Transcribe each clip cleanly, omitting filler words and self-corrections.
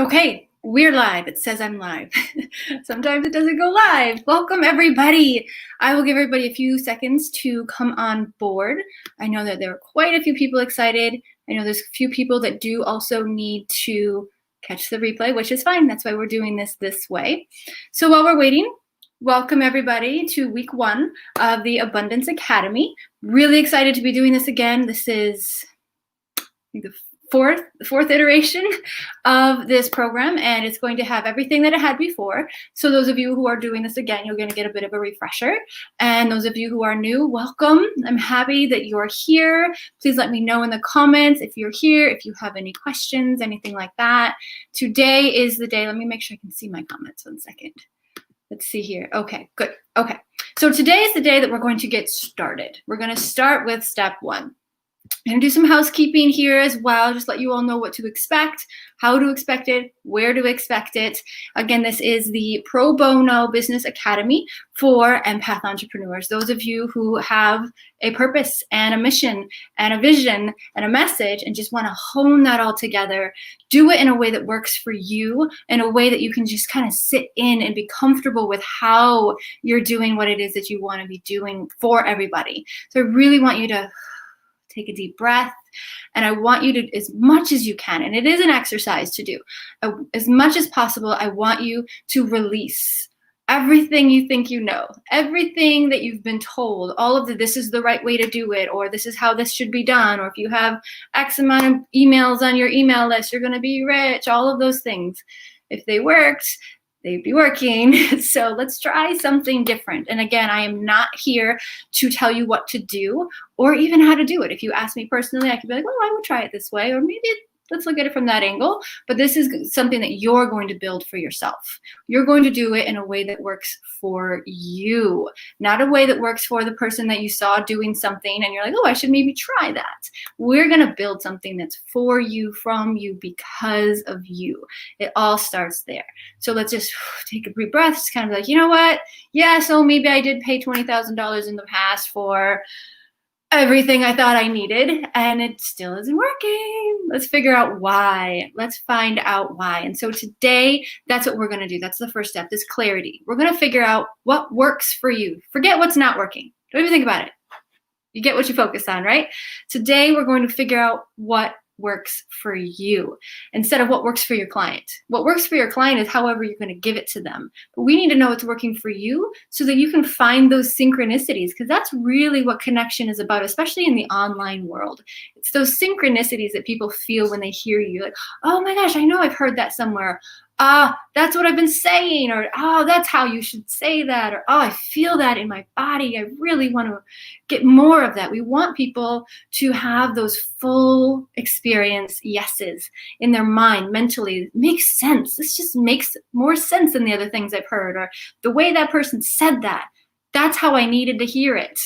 Okay, we're live. It says I'm live. Sometimes it doesn't go live. Welcome, everybody. I will give everybody a few seconds to come on board. I know that there are quite a few people excited. I know there's a few people that do also need to catch the replay, which is fine. That's why we're doing this way. So while we're waiting, welcome everybody to week 1 of the Abundance Academy. Really excited to be doing this again. This is, I think, the fourth iteration of this program, and it's going to have everything that it had before. So those of you who are doing this again, you're going to get a bit of a refresher. And those of you who are new, welcome. I'm happy that you're here. Please let me know in the comments if you're here, if you have any questions, anything like that. Today is the day. Let me make sure I can see my comments 1 second. Let's see here. Okay, good. Okay. So today is the day that we're going to get started. We're going to start with step 1. I'm going to do some housekeeping here as well, just let you all know what to expect, how to expect it, where to expect it. Again, this is the Pro-Bono Business Academy for empath entrepreneurs. Those of you who have a purpose and a mission and a vision and a message and just want to hone that all together, do it in a way that works for you, in a way that you can just kind of sit in and be comfortable with how you're doing what it is that you want to be doing for everybody. So I really want you to take a deep breath, and I want you to, as much as you can, and it is an exercise to do, as much as possible, I want you to release everything you think you know, everything that you've been told, all of this is the right way to do it, or this is how this should be done, or if you have X amount of emails on your email list, you're going to be rich, all of those things. If they worked, they'd be working. So let's try something different. And again, I am not here to tell you what to do or even how to do it. If you ask me personally, I could be like, oh, I would try it this way, or maybe let's look at it from that angle. But this is something that you're going to build for yourself. You're going to do it in a way that works for you, not a way that works for the person that you saw doing something and you're like, oh, I should maybe try that. We're going to build something that's for you, from you, because of you. It all starts there. So let's just take a brief breath. It's kind of like, you know what? Yeah, so maybe I did pay $20,000 in the past for everything I thought I needed, and it still isn't working. Let's figure out why. Let's find out why. And so today, that's what we're going to do. That's the first step, this clarity. We're going to figure out what works for you. Forget what's not working. Don't even think about it. You get what you focus on, right? Today, we're going to figure out what works for you instead of what works for your client. What works for your client is however you're going to give it to them. But we need to know what's working for you so that you can find those synchronicities, because that's really what connection is about, especially in the online world. It's those synchronicities that people feel when they hear you. Like, oh my gosh, I know I've heard that somewhere. That's what I've been saying, or oh, that's how you should say that, or oh, I feel that in my body. I really want to get more of that. We want people to have those full experience yeses in their mind, mentally. It makes sense. This just makes more sense than the other things I've heard, or the way that person said that. That's how I needed to hear it.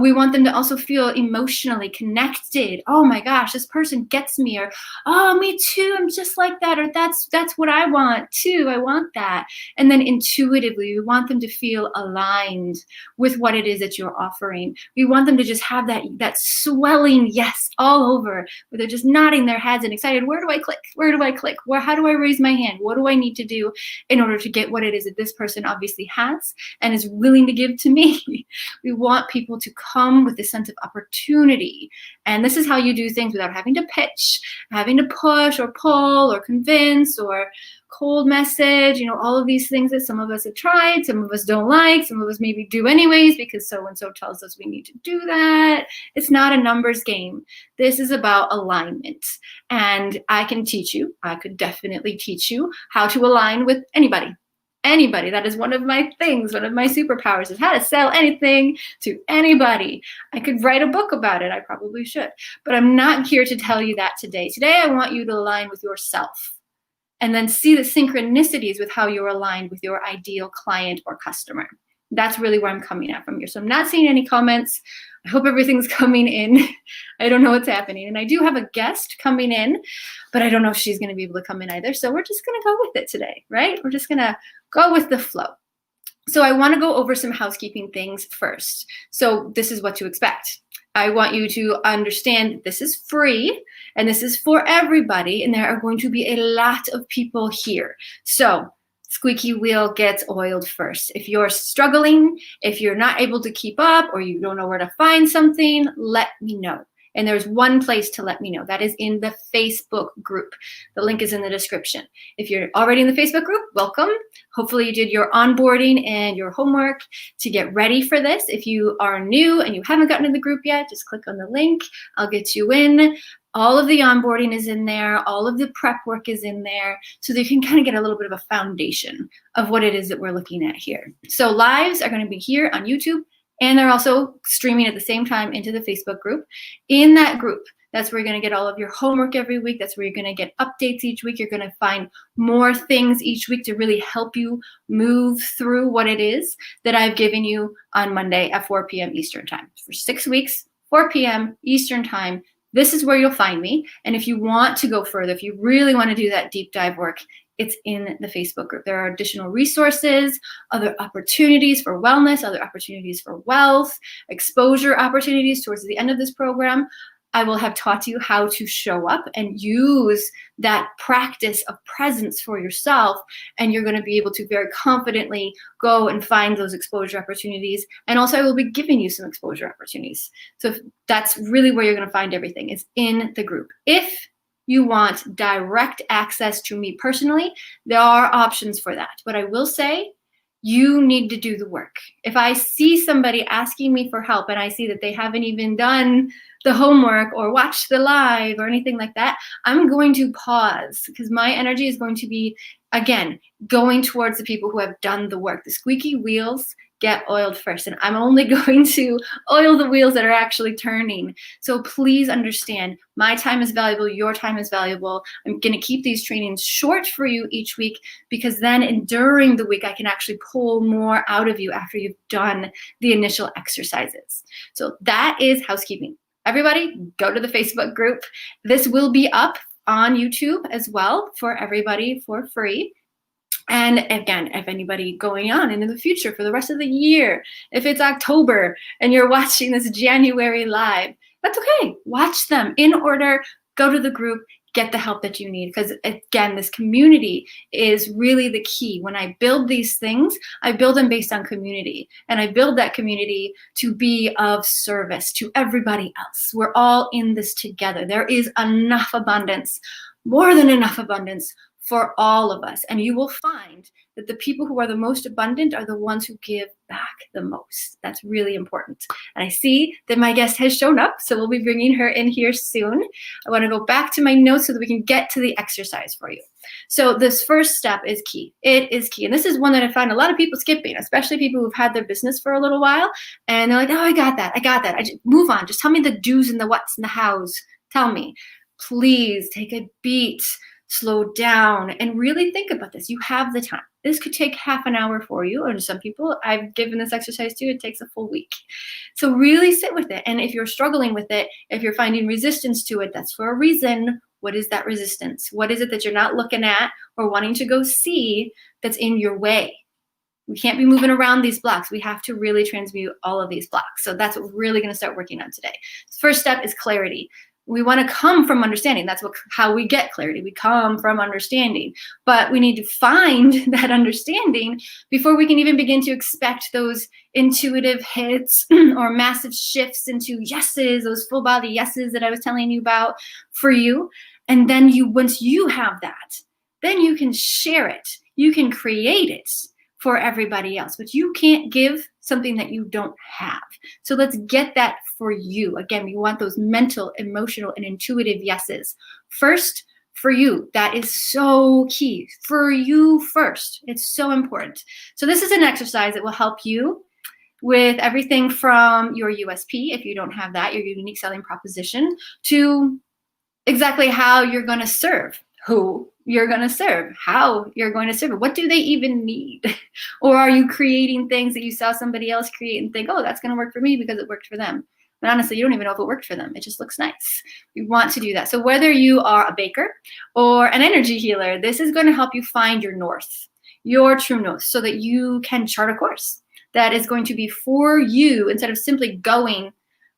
We want them to also feel emotionally connected. Oh my gosh, this person gets me, or oh, me too, I'm just like that, or that's what I want too. I want that. And then intuitively, we want them to feel aligned with what it is that you're offering. We want them to just have that swelling yes all over, where they're just nodding their heads and excited. Where do I click? Where do I click? How do I raise my hand? What do I need to do in order to get what it is that this person obviously has and is willing to give to me? We want people to come with this sense of opportunity. And this is how you do things without having to pitch, having to push or pull or convince or cold message, all of these things that some of us have tried, some of us don't like, some of us maybe do anyways because so-and-so tells us we need to do that. It's not a numbers game. This is about alignment. And I can teach you, I could definitely teach you how to align with anybody. Anybody. That is one of my things, one of my superpowers, is how to sell anything to anybody. I could write a book about it. I probably should. But I'm not here to tell you that today. Today, I want you to align with yourself and then see the synchronicities with how you're aligned with your ideal client or customer. That's really where I'm coming at from here. So I'm not seeing any comments. I hope everything's coming in. I don't know what's happening. And I do have a guest coming in, but I don't know if she's going to be able to come in either. So we're just going to go with it today, right? We're just going to go with the flow. So I want to go over some housekeeping things first. So this is what to expect. I want you to understand this is free and this is for everybody, and there are going to be a lot of people here. So squeaky wheel gets oiled first. If you're struggling, if you're not able to keep up, or you don't know where to find something, let me know. And there's one place to let me know. That is in the Facebook group. The link is in the description. If you're already in the Facebook group, welcome. Hopefully you did your onboarding and your homework to get ready for this. If you are new and you haven't gotten in the group yet, just click on the link. I'll get you in. All of the onboarding is in there. All of the prep work is in there, so that you can kind of get a little bit of a foundation of what it is that we're looking at here. So lives are going to be here on YouTube, and they're also streaming at the same time into the Facebook group. In that group, that's where you're going to get all of your homework every week. That's where you're going to get updates each week. You're going to find more things each week to really help you move through what it is that I've given you on Monday at 4 p.m. Eastern time. For 6 weeks, 4 p.m. Eastern time, this is where you'll find me. And if you want to go further, if you really want to do that deep dive work, it's in the Facebook group. There are additional resources, other opportunities for wellness, other opportunities for wealth, exposure opportunities towards the end of this program. I will have taught you how to show up and use that practice of presence for yourself, and you're going to be able to very confidently go and find those exposure opportunities. And also I will be giving you some exposure opportunities. So that's really where you're going to find everything, is in the group. If you want direct access to me personally, there are options for that. But I will say, you need to do the work. If I see somebody asking me for help and I see that they haven't even done the homework or watched the live or anything like that, I'm going to pause, because my energy is going to be, again, going towards the people who have done the work. The squeaky wheels get oiled first, and I'm only going to oil the wheels that are actually turning. So please understand, my time is valuable, your time is valuable. I'm going to keep these trainings short for you each week, because then and during the week I can actually pull more out of you after you've done the initial exercises. So that is housekeeping. Everybody, go to the Facebook group. This will be up on YouTube as well for everybody for free. And again, if anybody going on into the future for the rest of the year, if it's October and you're watching this January live, that's okay. Watch them in order, go to the group, get the help that you need. Because again, this community is really the key. When I build these things, I build them based on community. And I build that community to be of service to everybody else. We're all in this together. There is enough abundance, more than enough abundance for all of us. And you will find that the people who are the most abundant are the ones who give back the most. That's really important. And I see that my guest has shown up, so we'll be bringing her in here soon. I want to go back to my notes so that we can get to the exercise for you. So this first step is key. It is key. And this is one that I find a lot of people skipping, especially people who've had their business for a little while. And they're like, oh, I got that. I just move on. Just tell me the do's and the what's and the how's. Tell me. Please take a beat. Slow down and really think about this. You have the time. This could take half an hour for you. And some people I've given this exercise to, it takes a full week. So really sit with it. And if you're struggling with it, if you're finding resistance to it, that's for a reason. What is that resistance? What is it that you're not looking at or wanting to go see that's in your way? We can't be moving around these blocks. We have to really transmute all of these blocks. So that's what we're really going to start working on today. First step is clarity. We want to come from understanding. That's how we get clarity. We come from understanding. But we need to find that understanding before we can even begin to expect those intuitive hits or massive shifts into yeses, those full body yeses that I was telling you about for you. And then once you have that, then you can share it. You can create it for everybody else, but you can't give something that you don't have. So let's get that for you. Again, we want those mental, emotional, and intuitive yeses. First, for you. That is so key. For you first. It's so important. So this is an exercise that will help you with everything from your USP, if you don't have that, your unique selling proposition, to exactly how you're going to serve, who you're going to serve, how you're going to serve it. What do they even need? Or are you creating things that you saw somebody else create and think, oh, that's going to work for me because it worked for them? But honestly, you don't even know if it worked for them. It just looks nice. We want to do that. So whether you are a baker or an energy healer, this is going to help you find your north. so that you can chart a course that is going to be for you instead of simply going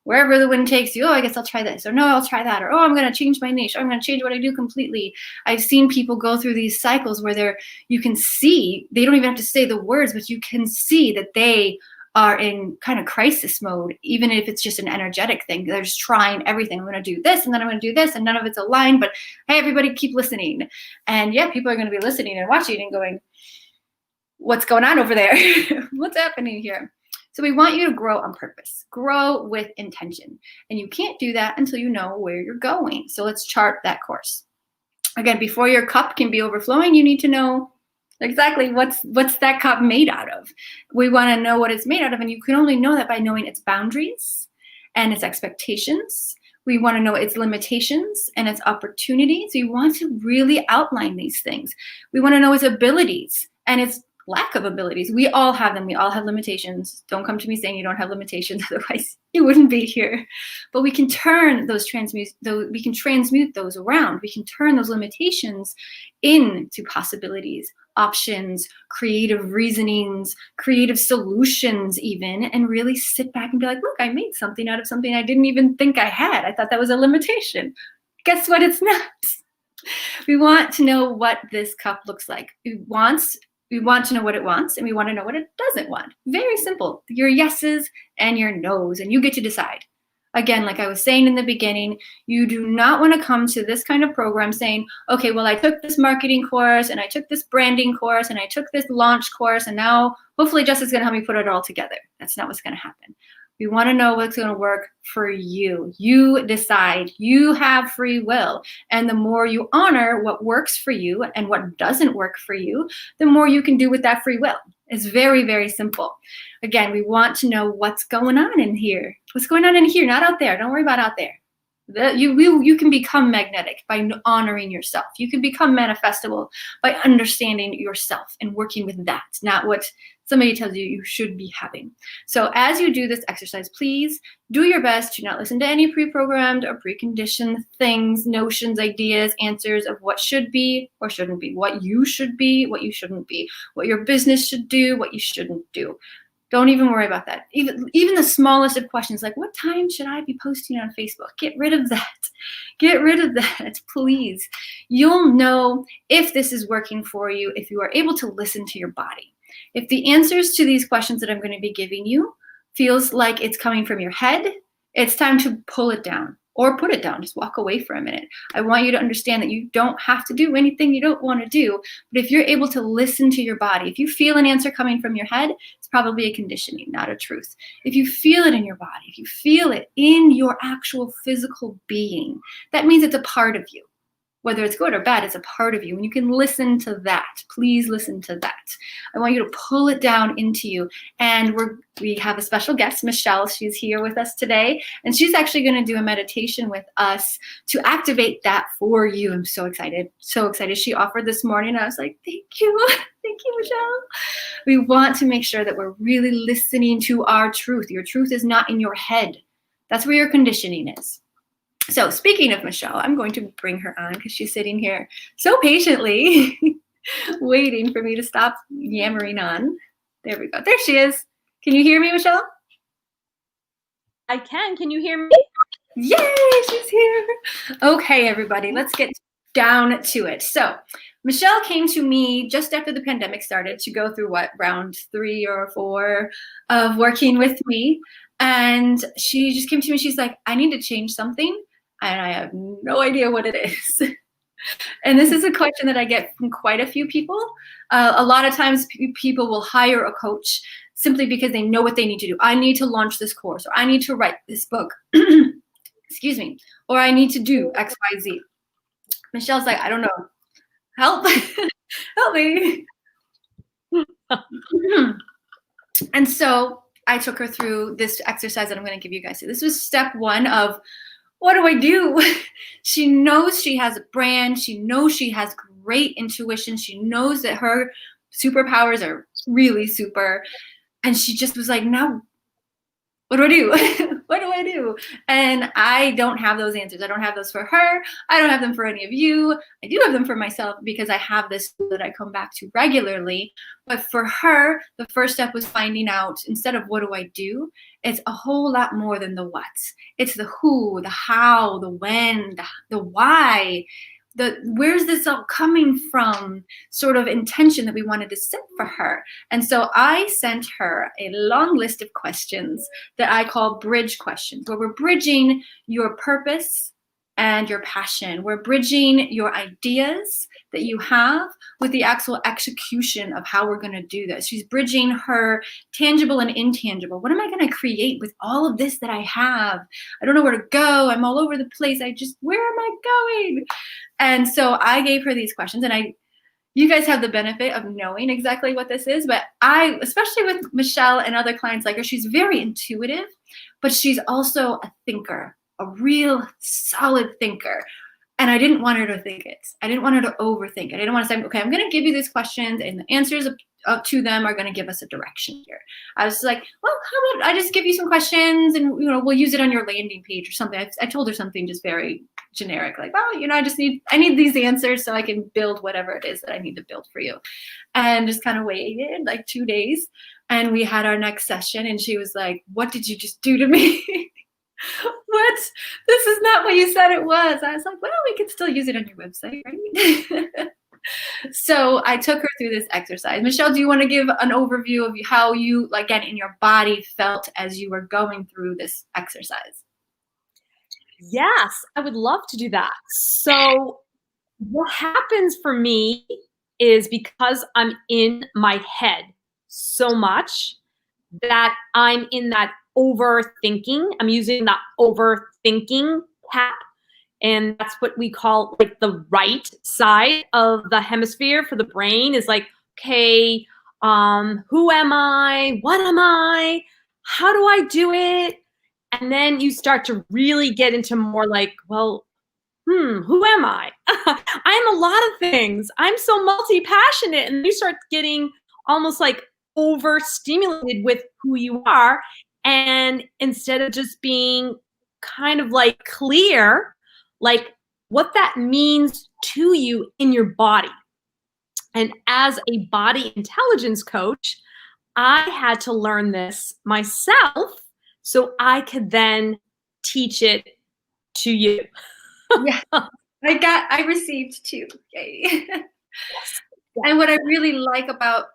wherever the wind takes you. Oh, I guess I'll try this, or no, I'll try that, or oh, I'm going to change my niche, or I'm going to change what I do completely. I've seen people go through these cycles where you can see, they don't even have to say the words, but you can see that they are in kind of crisis mode, even if it's just an energetic thing. They're just trying everything. I'm going to do this, and then I'm going to do this, and none of it's aligned, but hey, everybody keep listening. And yeah, people are going to be listening and watching and going, what's going on over there? What's happening here? So we want you to grow on purpose, grow with intention. And you can't do that until you know where you're going. So let's chart that course. Again, before your cup can be overflowing, you need to know exactly what's that cup made out of. We want to know what it's made out of, and you can only know that by knowing its boundaries and its expectations. We want to know its limitations and its opportunities. We want to really outline these things. We want to know its abilities and its lack of abilities. We all have them. We all have limitations. Don't come to me saying you don't have limitations, otherwise you wouldn't be here. But we can turn those transmute those around. We can turn those limitations into possibilities, options, creative reasonings, creative solutions even, and really sit back and be like, look, I made something out of something I didn't even think I had. I thought that was a limitation. Guess what? It's not. We want to know what this cup looks like. We want to know what it wants, and we want to know what it doesn't want. Very simple. Your yeses and your nos, and you get to decide. Again, like I was saying in the beginning, you do not want to come to this kind of program saying, okay, well, I took this marketing course, and I took this branding course, and I took this launch course, and now hopefully Jessica's going to help me put it all together. That's not what's going to happen. We want to know what's going to work for you. You decide. You have free will. And the more you honor what works for you and what doesn't work for you, the more you can do with that free will. It's very, very simple. Again, we want to know what's going on in here. What's going on in here, not out there. Don't worry about out there. You can become magnetic by honoring yourself. You can become manifestable by understanding yourself and working with that, not what somebody tells you should be having. So as you do this exercise, please do your best to not listen to any pre-programmed or preconditioned things, notions, ideas, answers of what should be or shouldn't be, what you should be, what you shouldn't be, what your business should do, what you shouldn't do. Don't even worry about that. Even the smallest of questions, like what time should I be posting on Facebook? Get rid of that. Get rid of that, please. You'll know if this is working for you if you are able to listen to your body. If the answers to these questions that I'm going to be giving you feels like it's coming from your head, it's time to pull it down or put it down. Just walk away for a minute. I want you to understand that you don't have to do anything you don't want to do. But if you're able to listen to your body, if you feel an answer coming from your head, it's probably a conditioning, not a truth. If you feel it in your body, if you feel it in your actual physical being, that means it's a part of you. Whether it's good or bad, it's a part of you. And you can listen to that. Please listen to that. I want you to pull it down into you. And we have a special guest, Michelle. She's here with us today. And she's actually going to do a meditation with us to activate that for you. I'm so excited. So excited. She offered this morning. I was like, thank you. Thank you, Michelle. We want to make sure that we're really listening to our truth. Your truth is not in your head. That's where your conditioning is. So speaking of Michelle, I'm going to bring her on because she's sitting here so patiently waiting for me to stop yammering on. There we go. There she is. Can you hear me, Michelle? I can. Can you hear me? Yay, she's here. Okay, everybody, let's get down to it. So Michelle came to me just after the pandemic started to go through round 3 or 4 of working with me. And she just came to me. She's like, I need to change something. And I have no idea what it is. And this is a question that I get from quite a few people. A lot of times people will hire a coach simply because they know what they need to do. I need to launch this course, or I need to write this book. Excuse me. Or I need to do X, Y, Z. Michelle's like, I don't know. Help. Help me. And so I took her through this exercise that I'm going to give you guys. So this was step 1 of, what do I do? She knows she has a brand. She knows she has great intuition. She knows that her superpowers are really super. And she just was like, now what do I do? What do I do? And I don't have those answers. I don't have those for her. I don't have them for any of you. I do have them for myself because I have this that I come back to regularly. But for her, the first step was finding out, instead of what do I do, it's a whole lot more than the what. It's the who, the how, the when, the why, the where's this all coming from sort of intention that we wanted to set for her. And so I sent her a long list of questions that I call bridge questions, where we're bridging your purpose and your passion. We're bridging your ideas that you have with the actual execution of how we're going to do this. She's bridging her tangible and intangible. What am I going to create with all of this that I have? I don't know where to go. I'm all over the place. Where am I going? And so I gave her these questions, and you guys have the benefit of knowing exactly what this is, but especially with Michelle and other clients like her, she's very intuitive, but she's also a thinker, a real solid thinker. And I didn't want her to think it. I didn't want her to overthink it. I didn't want to say, okay, I'm going to give you these questions and the answers up to them are going to give us a direction here. I was like, well, how about I just give you some questions and, we'll use it on your landing page or something. I told her something just very generic, like, well, I need these answers so I can build whatever it is that I need to build for you. And just kind of waited like 2 days. And we had our next session and she was like, what did you just do to me? What? This is not what you said it was. I was like, well, we can still use it on your website, right? So I took her through this exercise. Michelle, do you want to give an overview of how you, again, in your body felt as you were going through this exercise? Yes, I would love to do that. So what happens for me is, because I'm in my head so much, that I'm in that overthinking. I'm using that overthinking cap. And that's what we call like the right side of the hemisphere for the brain, is like, okay, who am I? What am I? How do I do it? And then you start to really get into more like, well, who am I? I'm a lot of things. I'm so multi-passionate. And you start getting almost like overstimulated with who you are. And instead of just being kind of like clear, like what that means to you in your body. And as a body intelligence coach, I had to learn this myself so I could then teach it to you. Yeah, I received 2. Yay. And what I really like about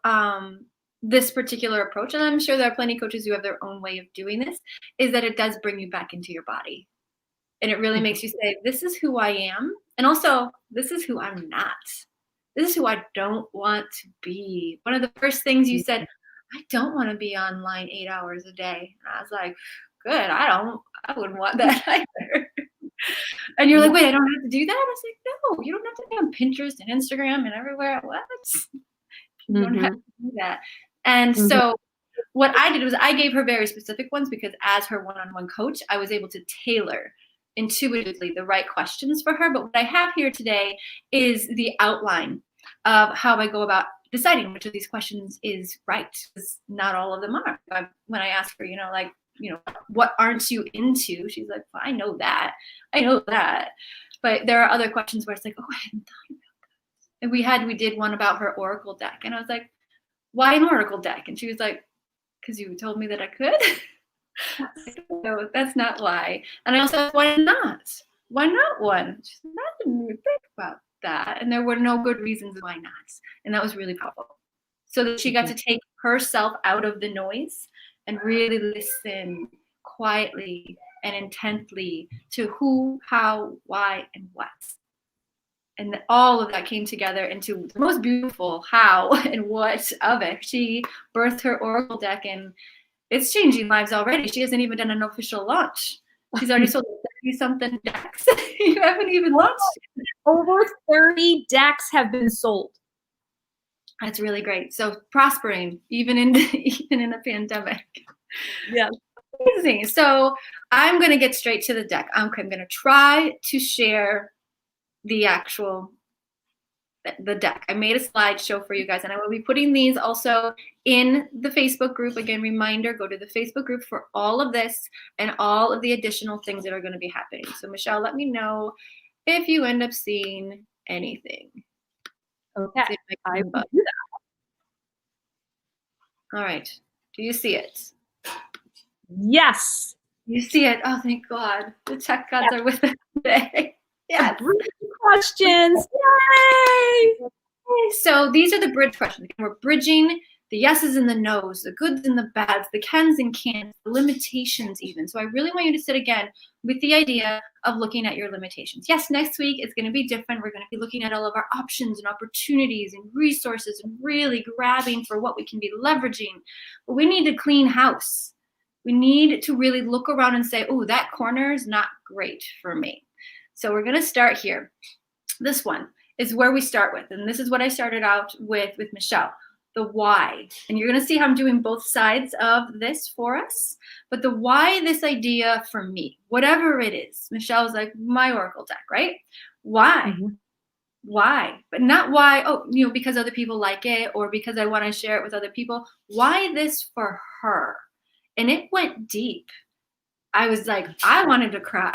this particular approach, and I'm sure there are plenty of coaches who have their own way of doing this, is that it does bring you back into your body. And it really makes you say, this is who I am. And also, this is who I'm not. This is who I don't want to be. One of the first things you said, I don't want to be online 8 hours a day. And I was like, good, I wouldn't want that either. And you're like, wait, I don't have to do that? I was like, no, you don't have to be on Pinterest and Instagram and everywhere. What? You don't have to do that. And so what I did was I gave her very specific ones, because as her one-on-one coach, I was able to tailor intuitively the right questions for her. But what I have here today is the outline of how I go about deciding which of these questions is right, because not all of them are. When I ask her, what aren't you into? She's like, well, I know that. But there are other questions where it's like, oh, I hadn't thought about that. And we did one about her Oracle deck. And I was like, why an Oracle deck? And she was like, because you told me that I could. No, that's not why. And I also said, why not? Why not one? She's like, I didn't even think about that. And there were no good reasons why not. And that was really powerful. So that she got to take herself out of the noise and really listen quietly and intently to who, how, why, and what. And all of that came together into the most beautiful how and what of it. She birthed her Oracle deck, and it's changing lives already. She hasn't even done an official launch. She's already sold 30-something decks. You haven't even launched. Over 30 decks have been sold. That's really great. So prospering, even in a pandemic. Yeah. Amazing. So I'm going to get straight to the deck. I'm going to try to share the actual the deck. I made a slideshow for you guys, and I will be putting these also in the Facebook group. Again, reminder, go to the Facebook group for all of this and all of the additional things that are going to be happening. So Michelle, let me know if you end up seeing anything. Okay, I will do that. All right. Do you see it? Yes. You see it. Oh, thank God. The tech gods are with us today. Yes. Questions. Yay! So these are the bridge questions. We're bridging the yeses and the nos, the goods and the bads, the cans and can'ts, the limitations even. So I really want you to sit again with the idea of looking at your limitations. Yes, next week it's going to be different. We're going to be looking at all of our options and opportunities and resources and really grabbing for what we can be leveraging. But we need to clean house. We need to really look around and say, oh, that corner is not great for me. So we're going to start here. This one is where we start with, and this is what I started out with Michelle, the why. And you're going to see how I'm doing both sides of this for us. But the why, this idea for me, whatever it is, Michelle's like my Oracle deck, right? Why? Mm-hmm. Why? But not why, oh, because other people like it or because I want to share it with other people. Why this for her? And it went deep. I was like, I wanted to cry.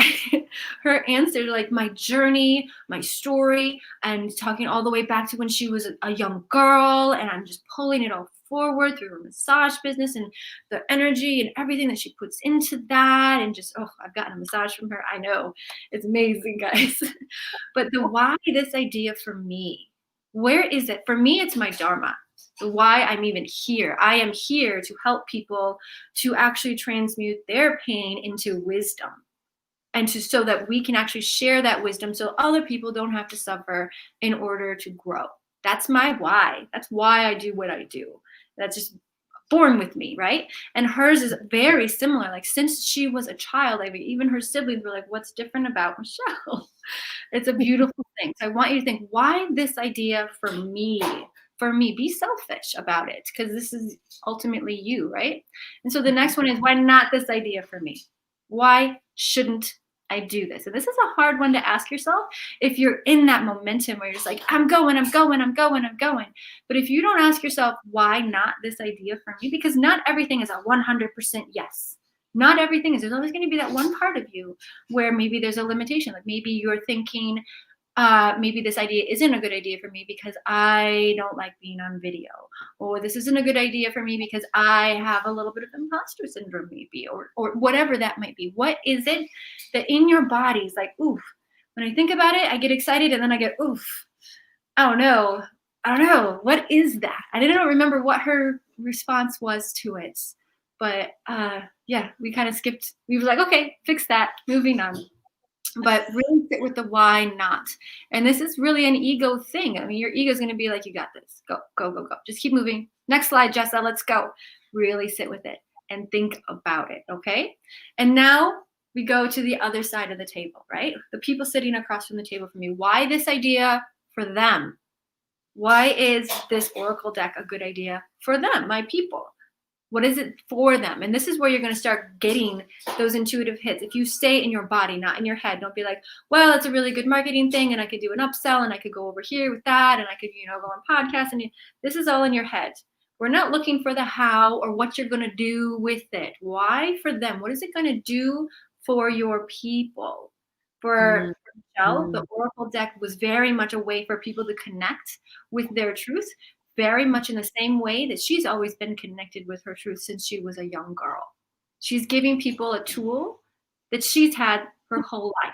Her answer, like my journey, my story, and talking all the way back to when she was a young girl, and I'm just pulling it all forward through her massage business and the energy and everything that she puts into that, and just, oh, I've gotten a massage from her. I know, it's amazing, guys. But the why this idea for me, where is it? For me, it's my dharma. The why I'm even here. I am here to help people to actually transmute their pain into wisdom, and so that we can actually share that wisdom so other people don't have to suffer in order to grow. That's my why. That's why I do what I do. That's just born with me, right? And hers is very similar. Like since she was a child, like even her siblings were like, what's different about Michelle? It's a beautiful thing. So I want you to think, why this idea for me? For me, be selfish about it, because this is ultimately you, right? And so the next one is, why not this idea for me? Why shouldn't I do this? And this is a hard one to ask yourself if you're in that momentum where you're just like, I'm going. But if you don't ask yourself, why not this idea for me? Because not everything is a 100% yes. Not everything is. There's always going to be that one part of you where maybe there's a limitation. Like maybe you're thinking, maybe this idea isn't a good idea for me because I don't like being on video, or this isn't a good idea for me because I have a little bit of imposter syndrome maybe, or whatever that might be. What is it that in your body is like, oof, when I think about it, I get excited and then I get, oof, I don't know. What is that? I didn't remember what her response was to it, but yeah, we kind of skipped. We were like, okay, fix that, moving on. But really sit with the why not. And this is really an ego thing. I mean, your ego is going to be like, you got this. Go. Just keep moving. Next slide, Jessa. Let's go. Really sit with it and think about it. Okay. And now we go to the other side of the table, right? The people sitting across from the table from me. Why this idea for them? Why is this Oracle deck a good idea for them, my people? What is it for them? And this is where you're going to start getting those intuitive hits. If you stay in your body, not in your head, don't be like, well, it's a really good marketing thing and I could do an upsell and I could go over here with that and I could, go on podcasts. And this is all in your head. We're not looking for the how or what you're going to do with it. Why for them? What is it going to do for your people? For Michelle, the Oracle deck was very much a way for people to connect with their truth, very much in the same way that she's always been connected with her truth since she was a young girl. She's giving people a tool that she's had her whole life.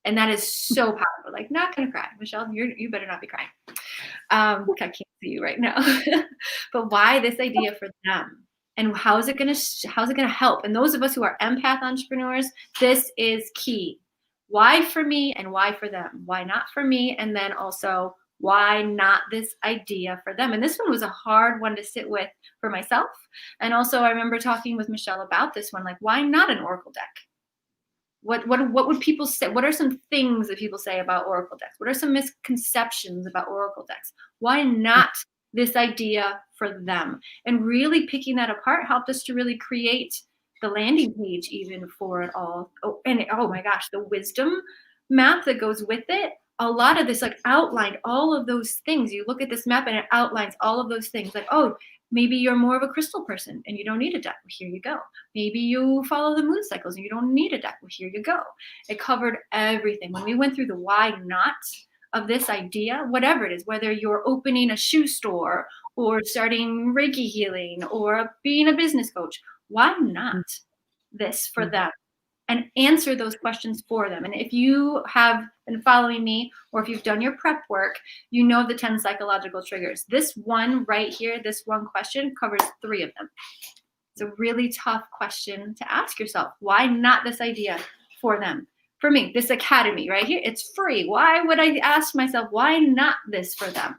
And that is so powerful. Like, not going to cry. Michelle, you better not be crying. I can't see you right now. But why this idea for them? And how is it going to help? And those of us who are empath entrepreneurs, this is key. Why for me and why for them? Why not for me? And then also, why not this idea for them? And this one was a hard one to sit with for myself. And also I remember talking with Michelle about this one, like, why not an Oracle deck? What would people say? What are some things that people say about Oracle decks? What are some misconceptions about Oracle decks? Why not this idea for them? And really picking that apart helped us to really create the landing page even for it all. Oh, and oh my gosh, the wisdom map that goes with it a lot of this like outlined all of those things. You look at this map and it outlines all of those things. Like, oh, maybe you're more of a crystal person and you don't need a deck. Well, here you go. Maybe you follow the moon cycles and you don't need a deck. Well, here you go. It covered everything. When we went through the why not of this idea, whatever it is, whether you're opening a shoe store or starting Reiki healing or being a business coach, why not this for them? And answer those questions for them. And if you have been following me or if you've done your prep work, you know the 10 psychological triggers. This one right here, this one question covers 3 of them. It's a really tough question to ask yourself. Why not this idea for them? For me, this academy right here, it's free. Why would I ask myself, why not this for them?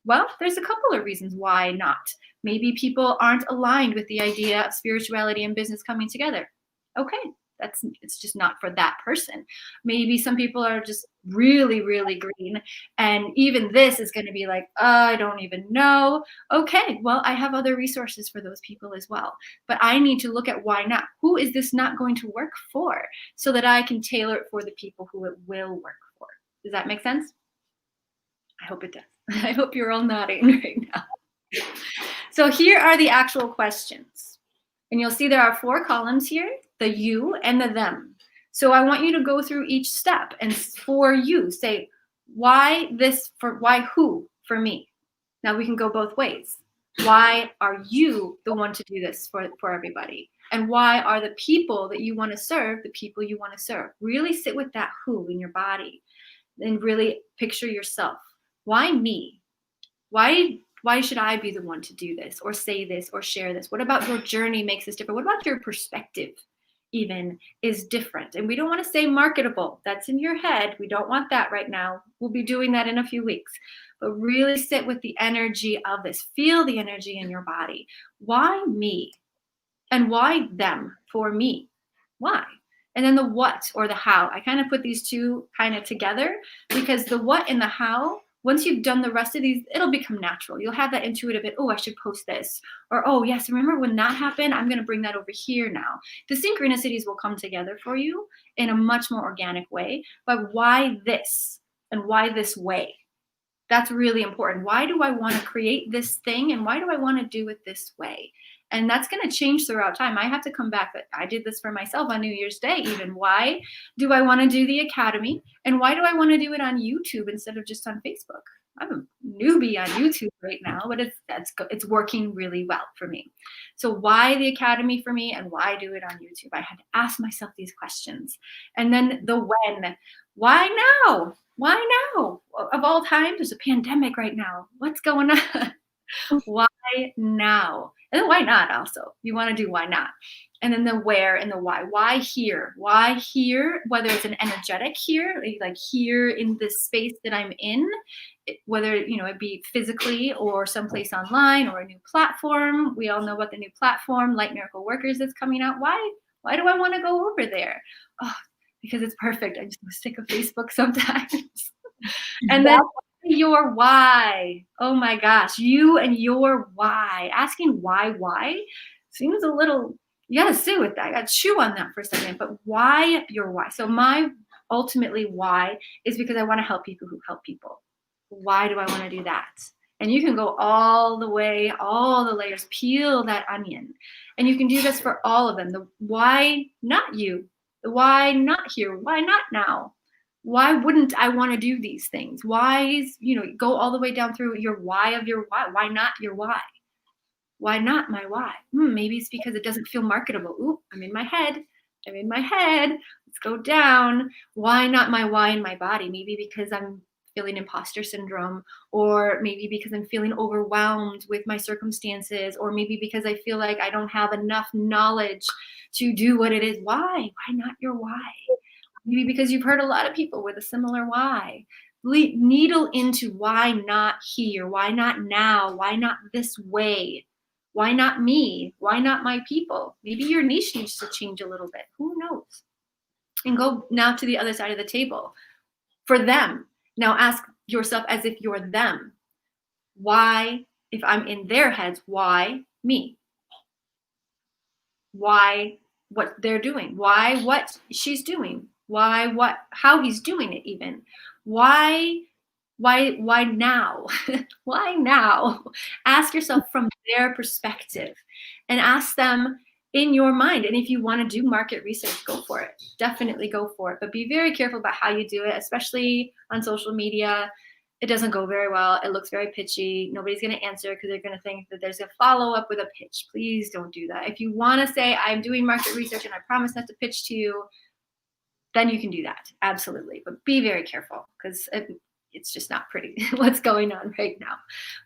Well, there's a couple of reasons why not. Maybe people aren't aligned with the idea of spirituality and business coming together. Okay, it's just not for that person. Maybe some people are just really, really green. And even this is going to be like, I don't even know. Okay, well, I have other resources for those people as well. But I need to look at why not. Who is this not going to work for? So that I can tailor it for the people who it will work for. Does that make sense? I hope it does. I hope you're all nodding right now. So here are the actual questions. And you'll see there are 4 columns here, the you and the them. So I want you to go through each step and for you say, why this for why who for me? Now we can go both ways. Why are you the one to do this for everybody? And why are the people that you want to serve the people you want to serve? Really sit with that who in your body and really picture yourself. Why me? Why should I be the one to do this or say this or share this? What about your journey makes this different? What about your perspective even is different? And we don't want to say marketable. That's in your head. We don't want that right now. We'll be doing that in a few weeks. But really sit with the energy of this. Feel the energy in your body. Why me? And why them for me? Why? And then the what or the how. I kind of put these two kind of together because the what and the how, once you've done the rest of these, it'll become natural. You'll have that intuitive, oh, I should post this. Or, oh, yes, remember when that happened? I'm going to bring that over here now. The synchronicities will come together for you in a much more organic way. But why this? And why this way? That's really important. Why do I want to create this thing? And why do I want to do it this way? And that's going to change throughout time. I have to come back. I did this for myself on New Year's Day even. Why do I want to do the academy? And why do I want to do it on YouTube instead of just on Facebook? I'm a newbie on YouTube right now, but it's working really well for me. So why the academy for me and why do it on YouTube? I had to ask myself these questions. And then the when. Why now? Why now? Of all times, there's a pandemic right now. What's going on? Why now? And then why not also? You want to do why not. And then the where and the why. Why here? Why here? Whether it's an energetic here, like here in this space that I'm in, whether it be physically or someplace online or a new platform. We all know about the new platform, Light Miracle Workers, that's coming out. Why do I want to go over there? Oh, because it's perfect. I just am sick of Facebook sometimes. And then your why. Oh my gosh, you and your why. Asking why seems a little, you gotta sit with that. I gotta chew on that for a second. But why your why? So my ultimately why is because I want to help people who help people. Why do I want to do that? And you can go all the way, all the layers, peel that onion. And you can do this for all of them. The why not you? The why not here? Why not now? Why wouldn't I want to do these things? Why go all the way down through your why of your why. Why not your why? Why not my why? Maybe it's because it doesn't feel marketable. Ooh, I'm in my head. Let's go down. Why not my why in my body? Maybe because I'm feeling imposter syndrome, or maybe because I'm feeling overwhelmed with my circumstances, or maybe because I feel like I don't have enough knowledge to do what it is. Why? Why not your why? Maybe because you've heard a lot of people with a similar why. Needle into why not here? Why not now? Why not this way? Why not me? Why not my people? Maybe your niche needs to change a little bit. Who knows? And go now to the other side of the table. For them, now ask yourself as if you're them. Why, if I'm in their heads, why me? Why what they're doing? Why what she's doing? Why how he's doing it even? Why now? Why now? Ask yourself from their perspective and ask them in your mind. And if you want to do market research, go for it. Definitely go for it. But be very careful about how you do it, especially on social media. It doesn't go very well. It looks very pitchy. Nobody's going to answer because they're going to think that there's a follow-up with a pitch. Please don't do that. If you want to say, I'm doing market research and I promise not to pitch to you, then you can do that. Absolutely. But be very careful because it's just not pretty what's going on right now.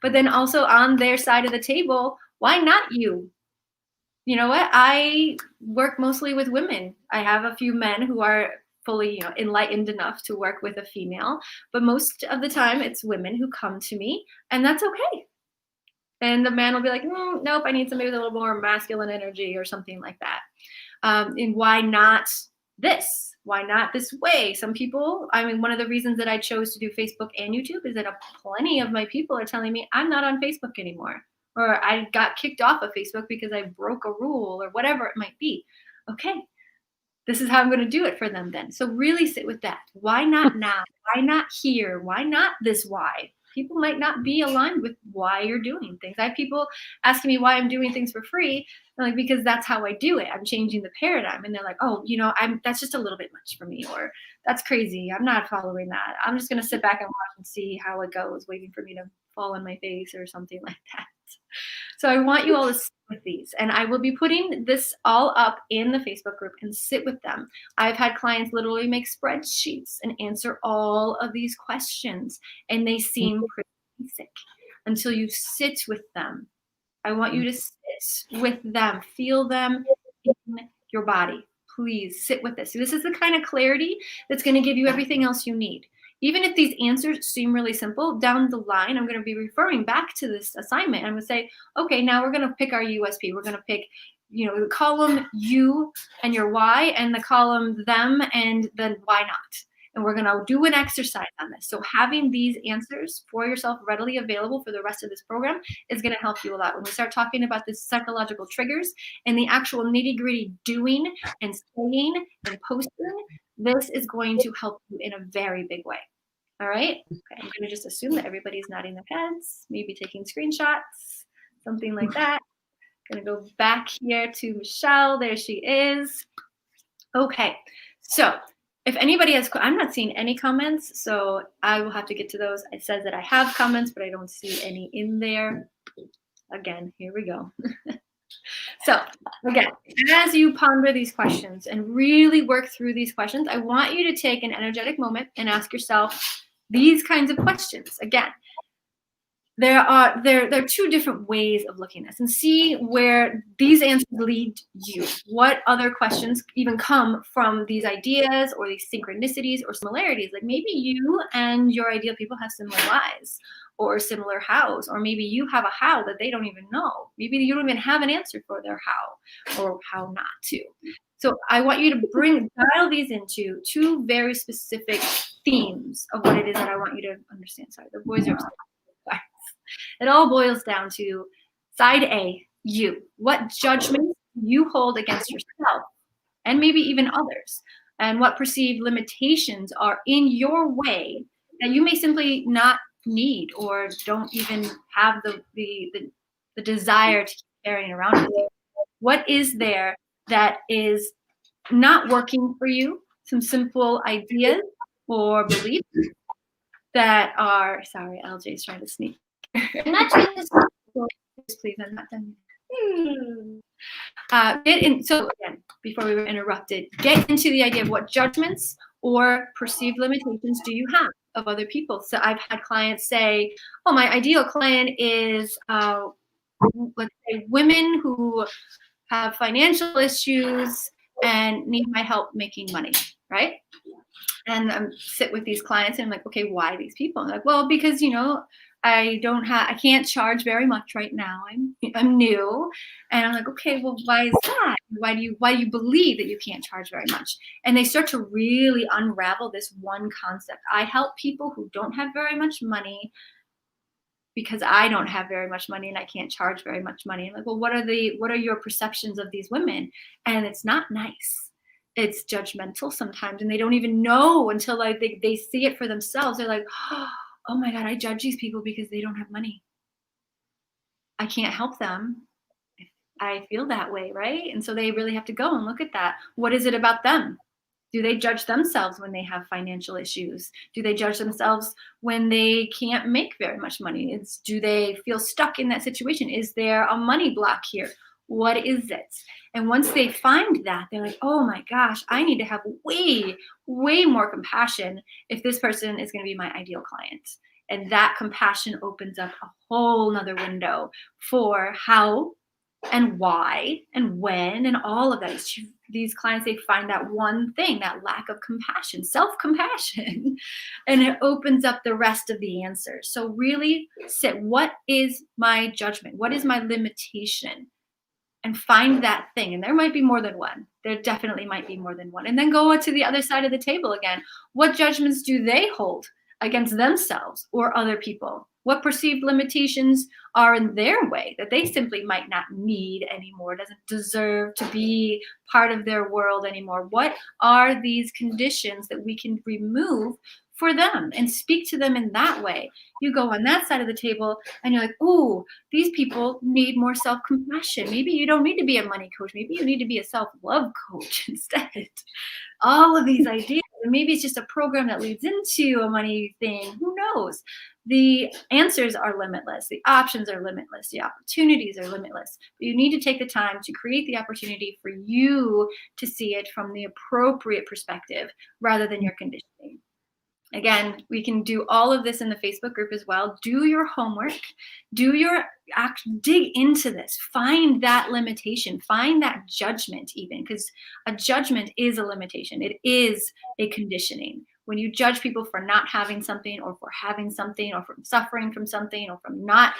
But then also on their side of the table, why not you? You know what? I work mostly with women. I have a few men who are fully, enlightened enough to work with a female, but most of the time it's women who come to me, and that's okay. And the man will be like, nope, I need somebody with a little more masculine energy or something like that. And why not this? Why not this way? Some people, one of the reasons that I chose to do Facebook and YouTube is that plenty of my people are telling me I'm not on Facebook anymore, or I got kicked off of Facebook because I broke a rule or whatever it might be. Okay, this is how I'm going to do it for them then. So really sit with that. Why not now? Why not here? Why not this why? People might not be aligned with why you're doing things. I have people asking me why I'm doing things for free. I'm like, because that's how I do it. I'm changing the paradigm. And they're like, oh, that's just a little bit much for me, or that's crazy. I'm not following that. I'm just going to sit back and watch and see how it goes, waiting for me to fall on my face or something like that. So I want you all to sit with these, and I will be putting this all up in the Facebook group and sit with them. I've had clients literally make spreadsheets and answer all of these questions, and they seem pretty basic until you sit with them. I want you to sit with them, feel them in your body. Please sit with this. So this is the kind of clarity that's going to give you everything else you need. Even if these answers seem really simple, down the line, I'm going to be referring back to this assignment. I'm going to say, okay, now we're going to pick our USP. We're going to pick, the column you and your why, and the column them and then why not. And we're going to do an exercise on this. So having these answers for yourself readily available for the rest of this program is going to help you a lot. When we start talking about the psychological triggers and the actual nitty-gritty doing and saying and posting, this is going to help you in a very big way. All right? Okay, I'm going to just assume that everybody's nodding their heads, maybe taking screenshots, something like that. I'm going to go back here to Michelle. There she is. Okay, so if anybody has, I'm not seeing any comments, so I will have to get to those. It says that I have comments, but I don't see any in there. Again, here we go. So again, as you ponder these questions and really work through these questions, I want you to take an energetic moment and ask yourself these kinds of questions. Again, there are two different ways of looking at this, and see where these answers lead you. What other questions even come from these ideas or these synchronicities or similarities? Like maybe you and your ideal people have similar whys or similar hows, or maybe you have a how that they don't even know. Maybe you don't even have an answer for their how or how not to. So I want you to dial these into two very specific themes of what it is that I want you to understand. Sorry, the boys are upstairs. It all boils down to side A, you. What judgments you hold against yourself and maybe even others, and what perceived limitations are in your way that you may simply not need or don't even have the desire to keep carrying around with you. What is there that is not working for you? Some simple ideas or beliefs that are, sorry, LJ's trying to sneak. I'm not trying to please, I'm not done. So again, before we were interrupted, get into the idea of what judgments or perceived limitations do you have of other people. So I've had clients say, oh, my ideal client is, let's say, women who have financial issues and need my help making money, right? And sit with these clients and I'm like, okay, why these people? I'm like, well, because, I can't charge very much right now. I'm new. And I'm like, okay, well, why is that? Why do you believe that you can't charge very much? And they start to really unravel this one concept. I help people who don't have very much money because I don't have very much money and I can't charge very much money. I'm like, well, what are your perceptions of these women? And it's not nice. It's judgmental sometimes, and they don't even know until like they see it for themselves. They're like, oh my God, I judge these people because they don't have money. I can't help them if I feel that way, right? And so they really have to go and look at that. What is it about them? Do they judge themselves when they have financial issues? Do they judge themselves when they can't make very much money? Do they feel stuck in that situation? Is there a money block here? What is it? And once they find that, they're like, oh my gosh, I need to have way, way more compassion if this person is going to be my ideal client. And that compassion opens up a whole nother window for how and why and when and all of that. These clients, they find that one thing, that lack of compassion, self-compassion, and it opens up the rest of the answers. So really sit, what is my judgment? What is my limitation? And find that thing. And there might be more than one. There definitely might be more than one. And then go to the other side of the table again. What judgments do they hold against themselves or other people? What perceived limitations are in their way that they simply might not need anymore, doesn't deserve to be part of their world anymore? What are these conditions that we can remove for them and speak to them in that way? You go on that side of the table and you're like, ooh, these people need more self-compassion. Maybe you don't need to be a money coach. Maybe you need to be a self-love coach instead. All of these ideas. And maybe it's just a program that leads into a money thing. Who knows? The answers are limitless. The options are limitless. The opportunities are limitless. But you need to take the time to create the opportunity for you to see it from the appropriate perspective rather than your conditioning. Again, we can do all of this in the Facebook group as well. Do your homework, dig into this, find that limitation, find that judgment even, because a judgment is a limitation. It is a conditioning. When you judge people for not having something or for having something or from suffering from something or from not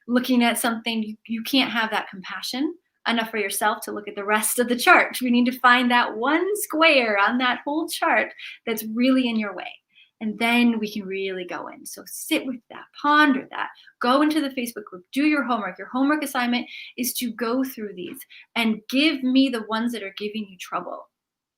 looking at something, you can't have that compassion enough for yourself to look at the rest of the chart. We need to find that one square on that whole chart that's really in your way. And then we can really go in. So sit with that, ponder that, go into the Facebook group, do your homework. Your homework assignment is to go through these and give me the ones that are giving you trouble.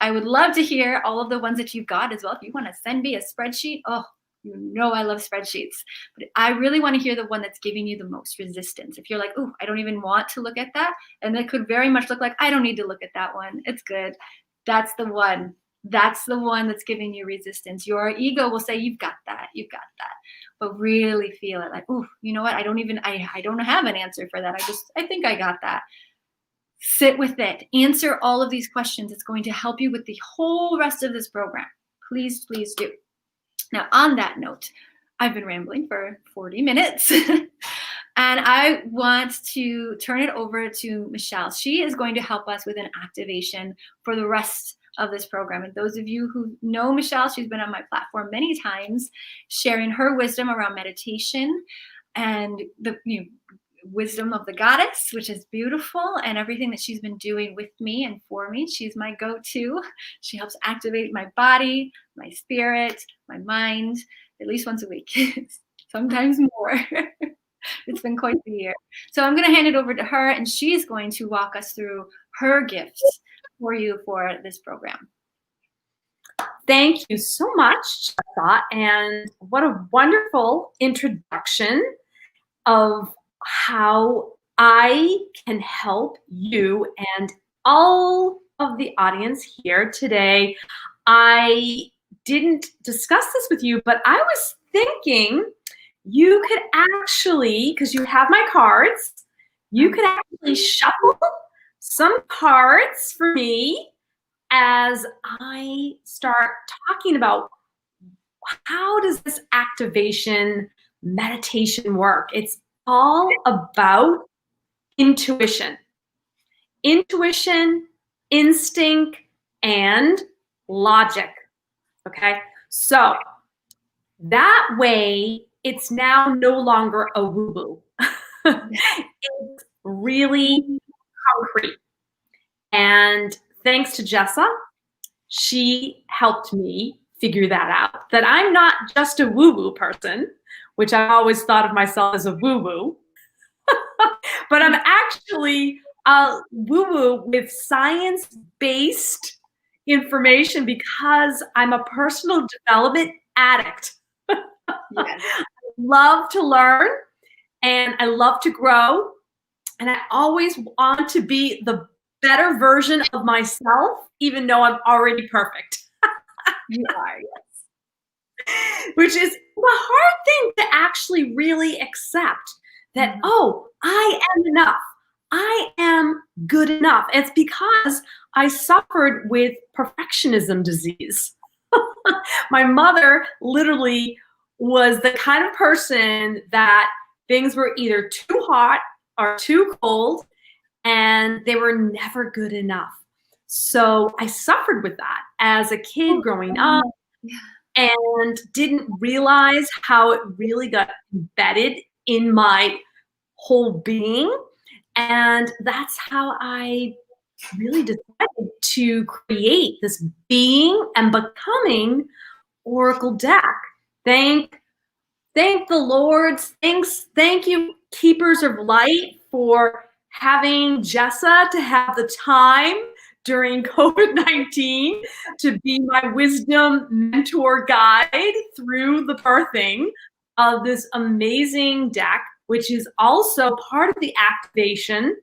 I would love to hear all of the ones that you've got as well. If you want to send me a spreadsheet, oh, you know I love spreadsheets. But I really want to hear the one that's giving you the most resistance. If you're like, oh, I don't even want to look at that, and it could very much look like, I don't need to look at that one. It's good. That's the one. That's the one that's giving you resistance. Your ego will say, you've got that, but really feel it like, oh, you know what? I don't have an answer for that. I think I got that. Sit with it. Answer all of these questions. It's going to help you with the whole rest of this program. Please, please do. Now, on that note, I've been rambling for 40 minutes. And I want to turn it over to Michelle. She is going to help us with an activation for the rest of this program. And those of you who know Michelle, she's been on my platform many times, sharing her wisdom around meditation and the wisdom of the goddess, which is beautiful, and everything that she's been doing with me and for me. She's my go-to. She helps activate my body, my spirit, my mind, at least once a week, sometimes more. It's been quite the year. So I'm going to hand it over to her, and she's going to walk us through her gifts for you for this program. Thank you so much, Jessica, and what a wonderful introduction of how I can help you and all of the audience here today. I didn't discuss this with you, but I was thinking you could actually, because you have my cards, you could actually shuffle some cards for me as I start talking about how does this activation meditation work. It's all about intuition. Intuition, instinct, and logic. Okay? So that way, it's now no longer a woo-woo. It's really concrete. And thanks to Jessa, she helped me figure that out, that I'm not just a woo-woo person, which I always thought of myself as a woo-woo, but I'm actually a woo-woo with science-based information because I'm a personal development addict. Yes. Love to learn and I love to grow. And I always want to be the better version of myself, even though I'm already perfect. You are, yes. Which is a hard thing to actually really accept that, oh, I am enough. I am good enough. It's because I suffered with perfectionism disease. My mother literally was the kind of person that things were either too hot or too cold, and they were never good enough. So I suffered with that as a kid growing up and didn't realize how it really got embedded in my whole being. And that's how I really decided to create this being and becoming Oracle deck. Thank the Lords. Thank you, Keepers of Light, for having Jessa to have the time during COVID-19 to be my wisdom mentor guide through the birthing of this amazing deck, which is also part of the activation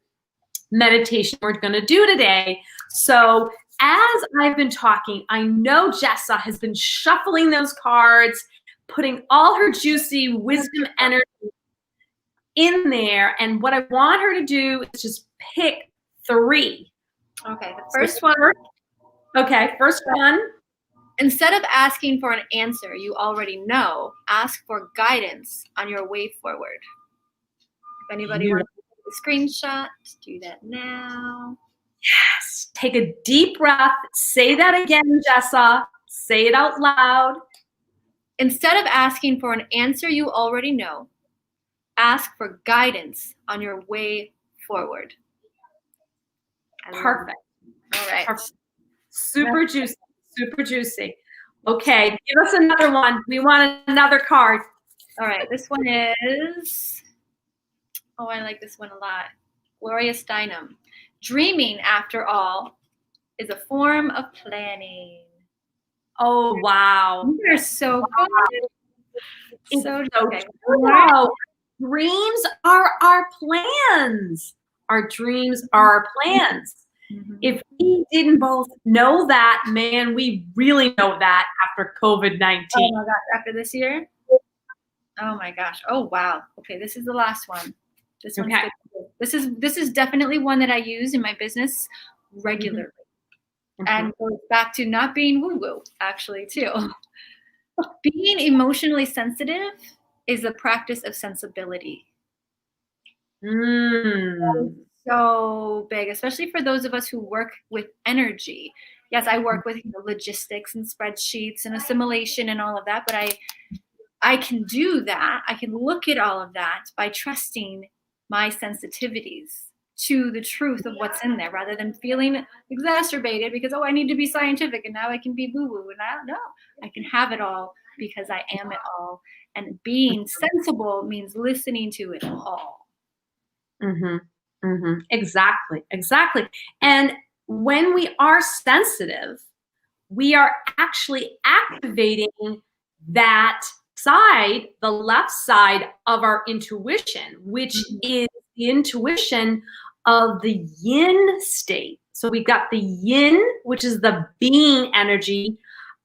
meditation we're going to do today. So as I've been talking, I know Jessa has been shuffling those cards, putting all her juicy wisdom energy in there. And what I want her to do is just pick 3. Okay, the first one. Okay, first one. Instead of asking for an answer you already know, ask for guidance on your way forward. If anybody wants to take a screenshot, do that now. Yes. Take a deep breath. Say that again, Jessa. Say it out loud. Instead of asking for an answer you already know, ask for guidance on your way forward. Perfect. All right. Perfect. Super juicy. Super juicy. Okay, give us another one. We want another card. All right, this one is, oh, I like this one a lot. Gloria Steinem. Dreaming, after all, is a form of planning. Oh, wow. You're so good. It's so okay. Wow. Dreams are our plans. Our dreams are our plans. If we didn't both know that, man, we really know that after COVID-19. Oh my gosh, after this year? Oh my gosh. Oh wow. Okay, this is the last one. This one's good. This is definitely one that I use in my business regularly. And goes back to not being woo-woo, actually, too. Being emotionally sensitive is a practice of sensibility. So big, especially for those of us who work with energy. Yes, I work with logistics and spreadsheets and assimilation and all of that, but I can do that. I can look at all of that by trusting my sensitivities to the truth of what's in there rather than feeling exacerbated because, oh, I need to be scientific and now I can be boo-boo. And I don't know. I can have it all because I am it all. And being sensible means listening to it all. Exactly. Exactly. And when we are sensitive, we are actually activating that side, the left side of our intuition, which is the intuition of the yin state. So we've got the yin, which is the being energy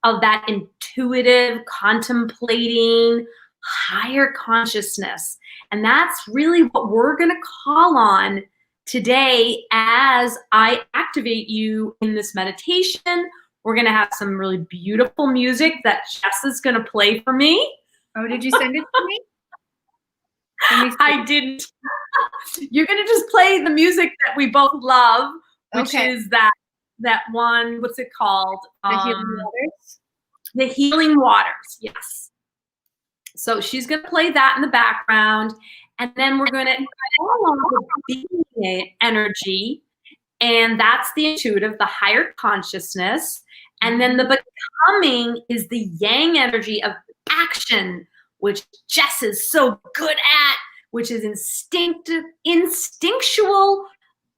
of that intuitive, contemplating, higher consciousness. And that's really what we're going to call on today as I activate you in this meditation. We're going to have some really beautiful music that Jess is going to play for me. Oh, did you send it to me? I didn't. You're going to just play the music that we both love, which is that one, what's it called? The Healing Waters? The Healing Waters, yes. So she's going to play that in the background, and then we're going to call on the being energy, and that's the intuitive, the higher consciousness. And then the becoming is the yang energy of action, which Jess is so good at, which is instinctual,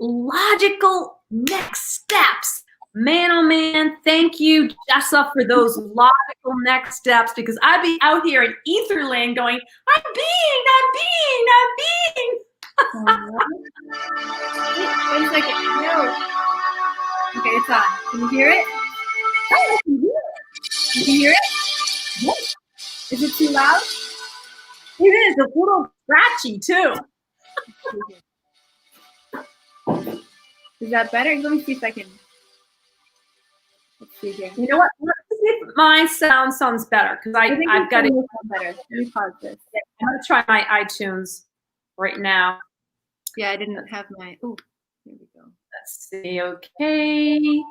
logical next steps Man, oh man, thank you, Jessa, for those logical next steps, because I'd be out here in Etherland going, I'm being. Wait a second. No. Okay, it's on. Can you hear it? Oh, You can hear it? yes, Is it too loud? it is a little scratchy too. Is that better? Let me see if I can. Let's see here. You know what? Let's see if my sound sounds better, because I've got it. Better. Let me pause this. I'm gonna try my iTunes right now. Yeah, I didn't have my. Oh, here we go. Let's see. Okay.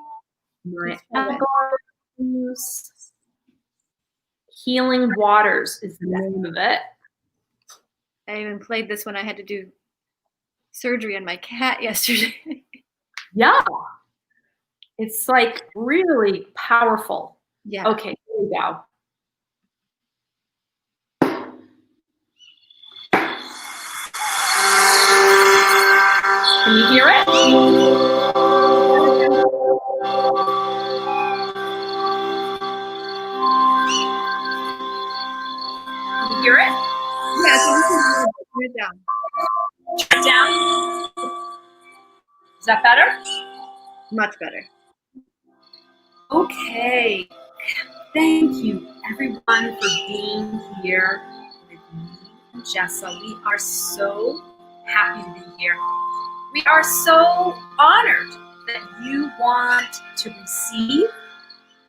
My algorithms. Healing Waters is the name of it. I even played this when I had to do surgery on my cat yesterday. Yeah. It's like really powerful. Yeah. Okay, here we go. Can you hear it? Can you hear it? Yeah, so this is turn it down. Turn it down. Is that better? Much better. Okay. Thank you, everyone, for being here with me and Jessa. We are so happy to be here. We are so honored that you want to receive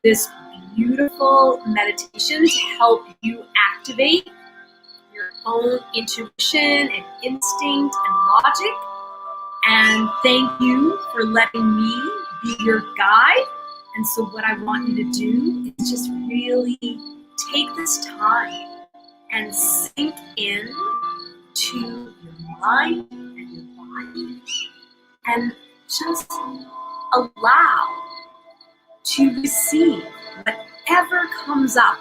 this beautiful meditation to help you activate your own intuition and instinct and logic. And thank you for letting me be your guide. And so what I want you to do is just really take this time and sink in to your mind and your body, and just allow to receive whatever comes up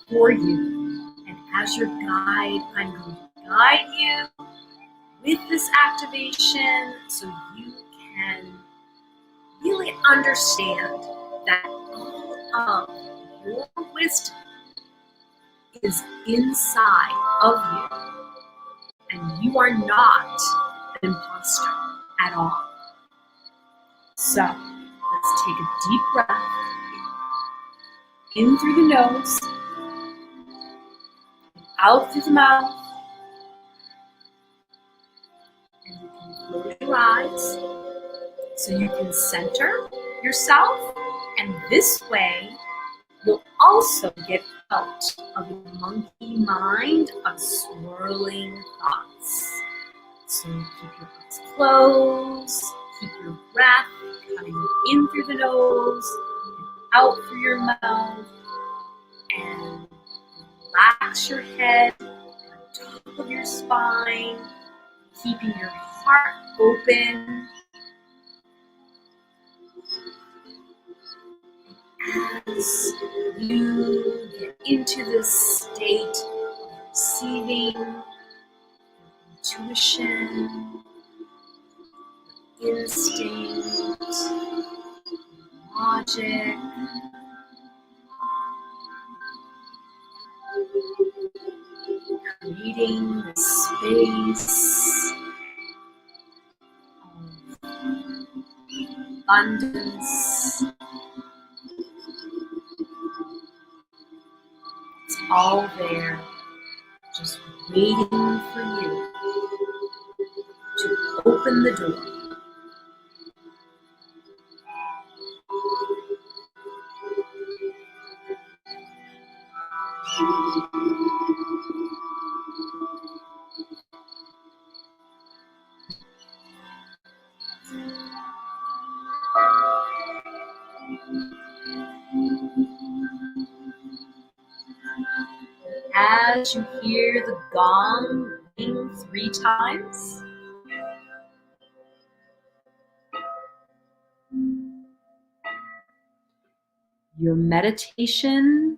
for you. And as your guide, I'm going to guide you with this activation so you can really understand that all of your wisdom is inside of you, and you are not an imposter at all. So let's take a deep breath in through the nose, out through the mouth, and you can close your eyes so you can center yourself, and this way you'll also get out of the monkey mind of swirling thoughts. So keep your eyes closed, keep your breath coming in through the nose and out through your mouth, and relax your head on top of your spine, keeping your heart open. As you get into this state of receiving intuition, instinct, logic, creating this space of abundance. It's all there, just waiting for you to open the door. As you hear the gong ring 3 times, your meditation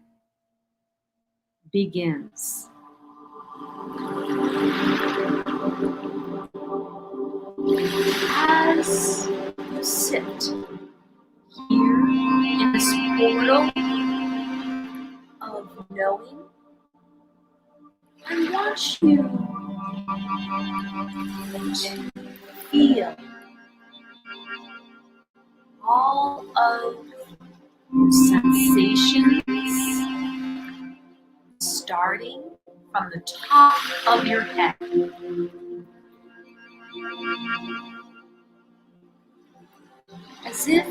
begins. As you sit here portal of knowing, I want you to feel all of your sensations starting from the top of your head. As if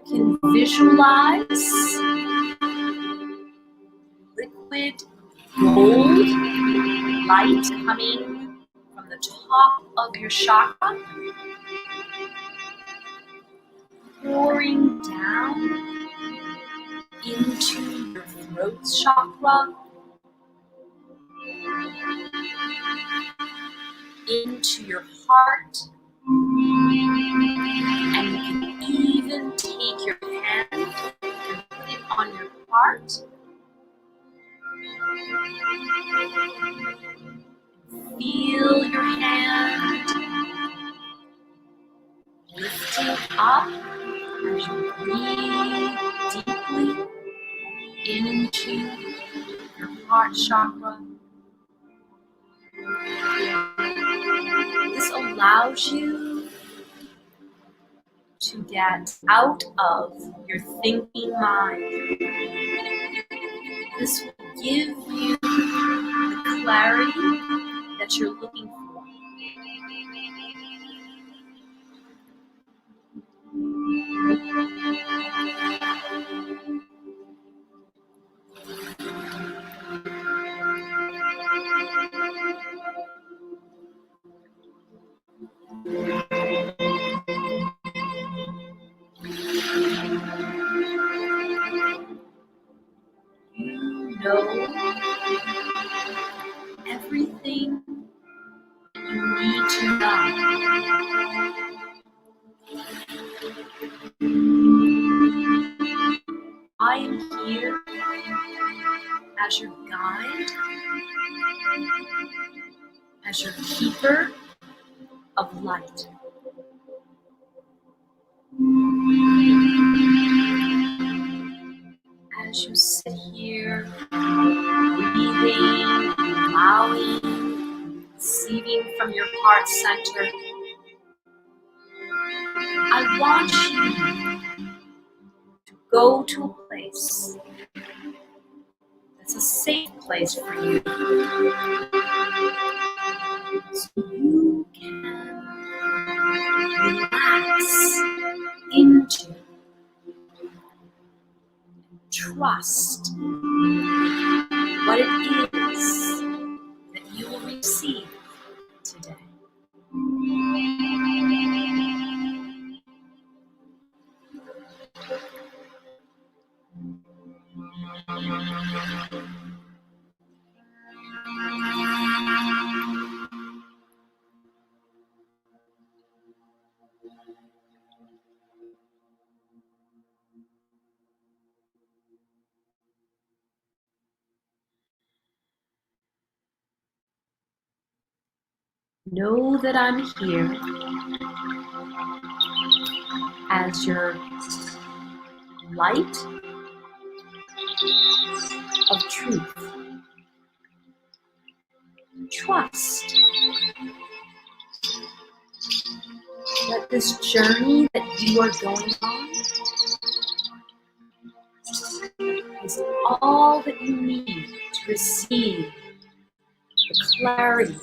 you can visualize liquid gold light coming from the top of your chakra, pouring down into your throat chakra, into your heart, and you can even take your hand and put it on your heart. Feel your hand lifting up as you breathe deeply into your heart chakra. This allows you to get out of your thinking mind. This will give you the clarity that you're looking for. You know everything you need to know. I am here as your guide, as your keeper of light. As you sit here, breathing, allowing, receiving from your heart center, I want you to go to a place that's a safe place for you, so you can relax into, trust what it is that you will receive today. Know that I'm here as your light of truth. Trust that this journey that you are going on is all that you need to receive the clarity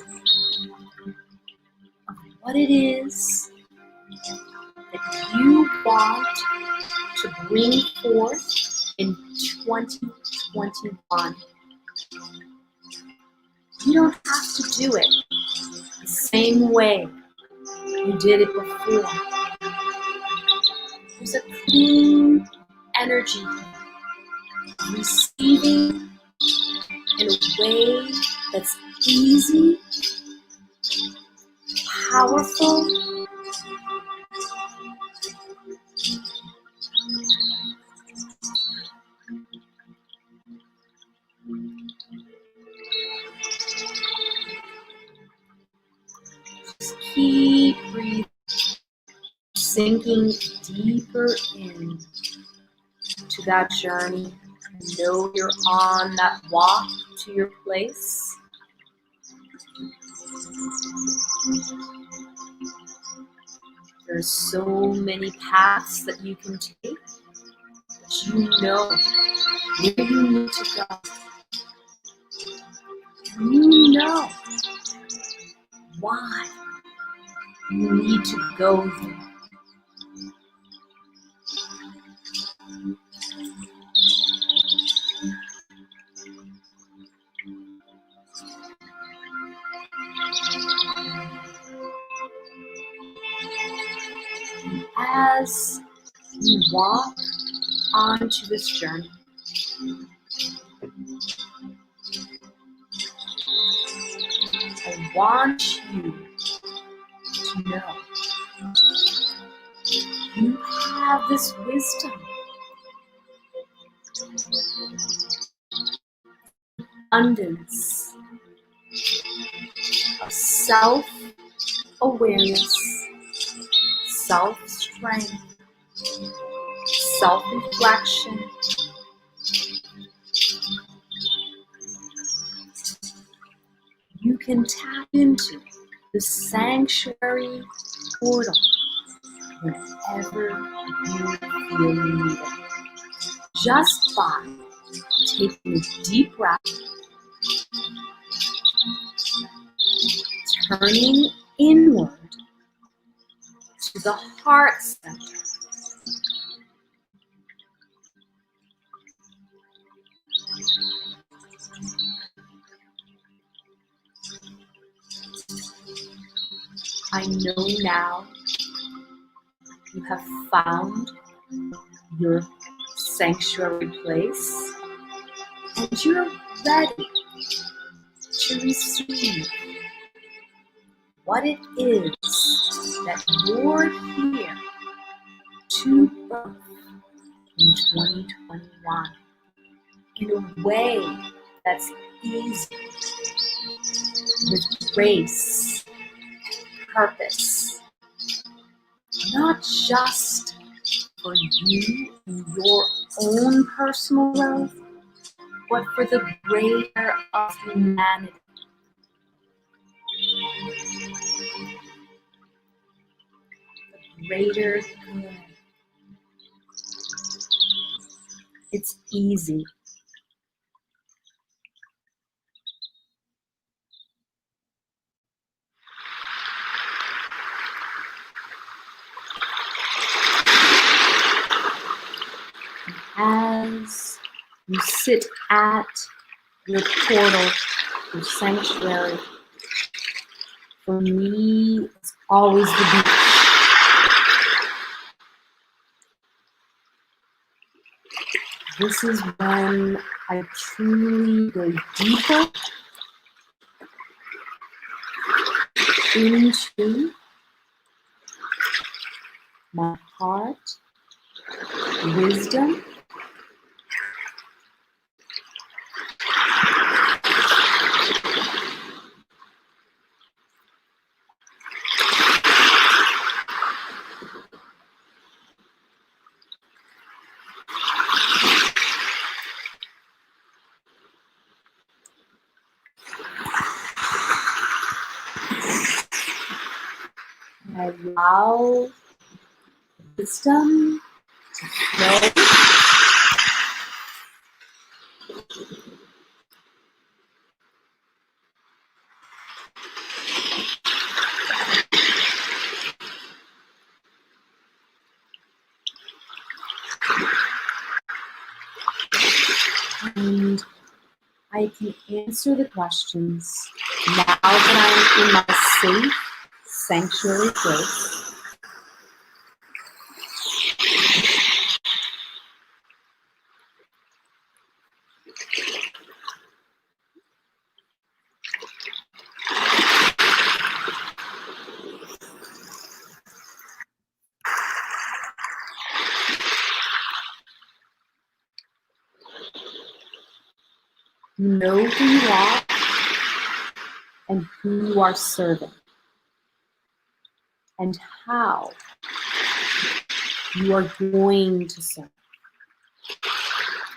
of what it is that you want to bring forth in 2021. You don't have to do it the same way you did it before. There's a clean energy receiving in a way that's easy, powerful, just keep breathing, sinking deeper in to that journey. Know you're on that walk to your place. There's so many paths that you can take, but you know where you need to go. You know why you need to go there. As you walk onto this journey, I want you to know you have this wisdom, abundance of self-awareness, self-strength, self-reflection. You can tap into the sanctuary portal whenever you feel you need it. Just by taking a deep breath, turning inward to the heart center. I know now you have found your sanctuary place and you're ready to receive what it is that you're here to birth in 2021 in a way that's easy, with grace, purpose, not just for you and your own personal growth, but for the greater of humanity. The greater good. It's easy. As you sit at your portal, your sanctuary, for me, it's always the beach. This is when I truly go deeper into my heart, wisdom, and I allow wisdom to flow. And I can answer the questions now that I'm in my safe sanctuary place. You know who you are and who you are serving, and how you are going to serve.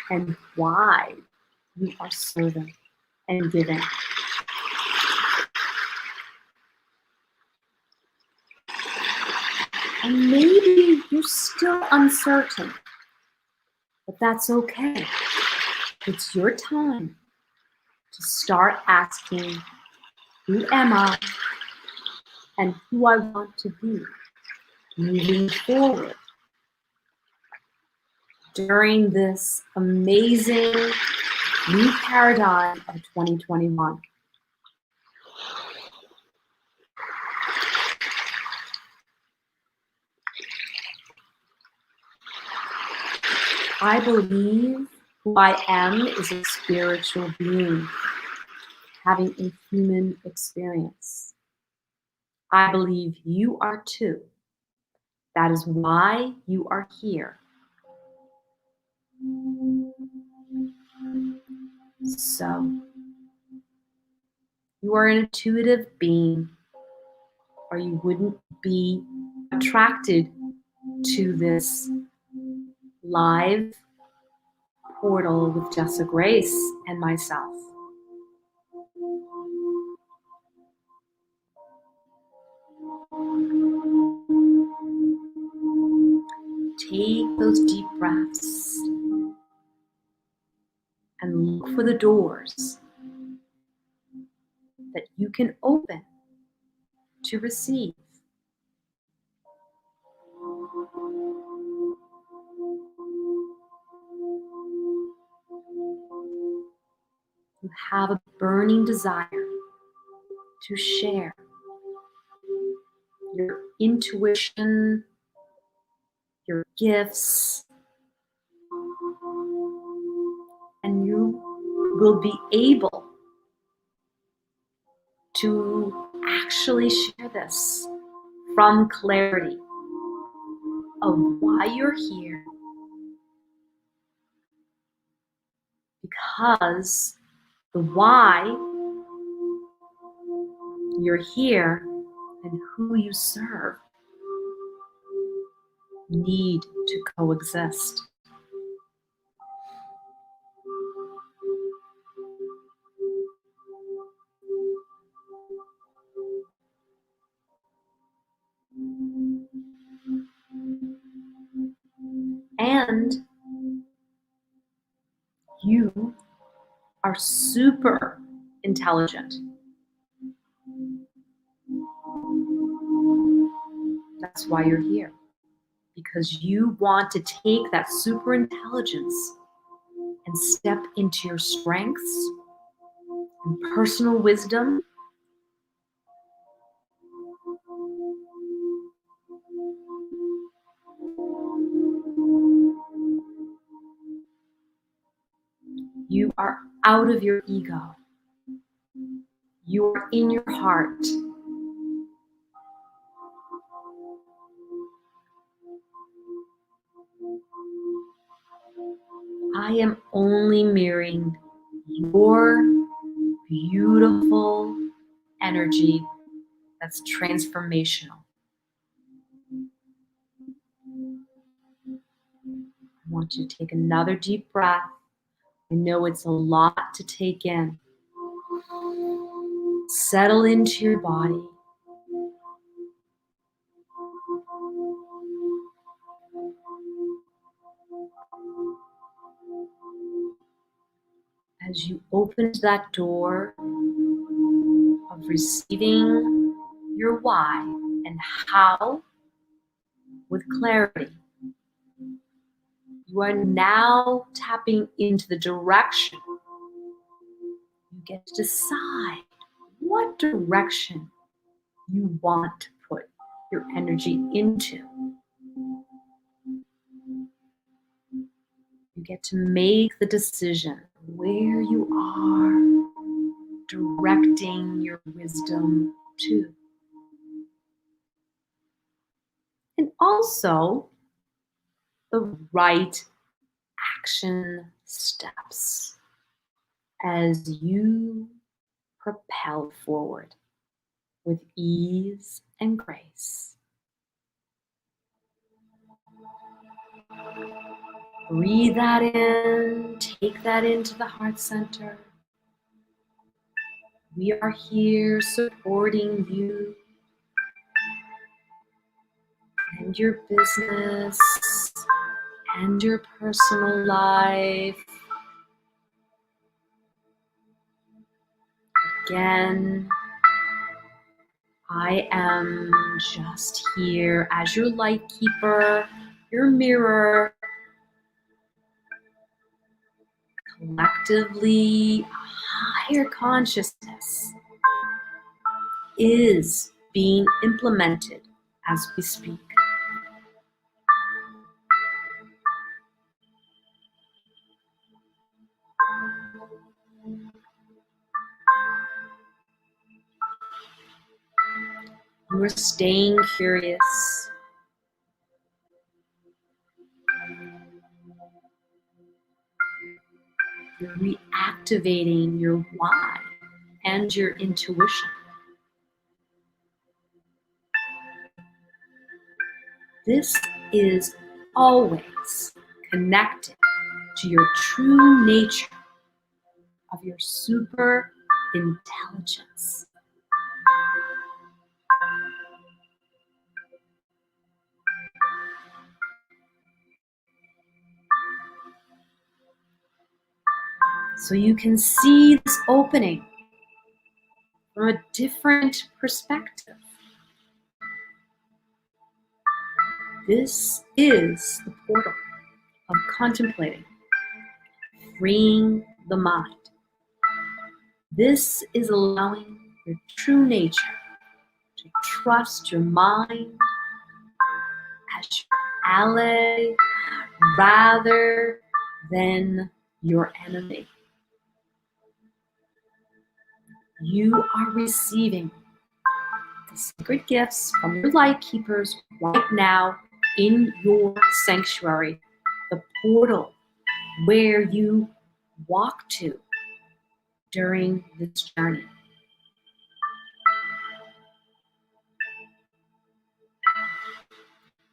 and why you are serving and giving. And maybe you're still uncertain, but that's okay. It's your time to start asking, who am I and who I want to be moving forward during this amazing new paradigm of 2021. I believe who I am is a spiritual being having a human experience. I believe you are too. That is why you are here. So, you are an intuitive being, or you wouldn't be attracted to this live portal with Jessica Grace and myself. Take those deep breaths and look for the doors that you can open to receive. You have a burning desire to share your intuition, your gifts, and you will be able to actually share this from clarity of why you're here, because the why you're here and who you serve need to coexist. And you are super intelligent. That's why you're here. Because you want to take that super intelligence and step into your strengths and personal wisdom. You are out of your ego. You are in your heart. I am only mirroring your beautiful energy that's transformational. I want you to take another deep breath. I know it's a lot to take in. Settle into your body. As you opened that door of receiving your why and how with clarity, you are now tapping into the direction. You get to decide what direction you want to put your energy into. You get to make the decision where you are directing your wisdom to. And also the right action steps as you propel forward with ease and grace. Breathe that in, take that into the heart center. We are here supporting you and your business and your personal life. Again, I am just here as your light keeper, your mirror. Collectively, a higher consciousness is being implemented as we speak. You are staying curious. You're reactivating your why and your intuition. This is always connected to your true nature of your super intelligence. So you can see this opening from a different perspective. This is the portal of contemplating, freeing the mind. This is allowing your true nature to trust your mind as your ally rather than your enemy. You are receiving the sacred gifts from your light keepers right now in your sanctuary, the portal where you walk to during this journey.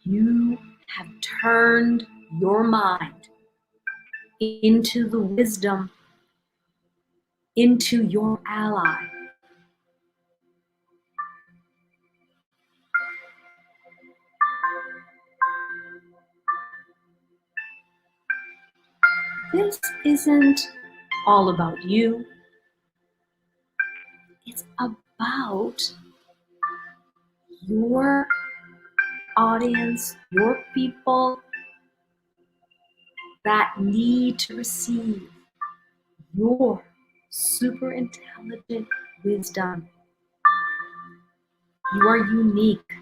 You have turned your mind into the wisdom, into your ally. This isn't all about you. It's about your audience, your people that need to receive your super intelligent wisdom. You are unique.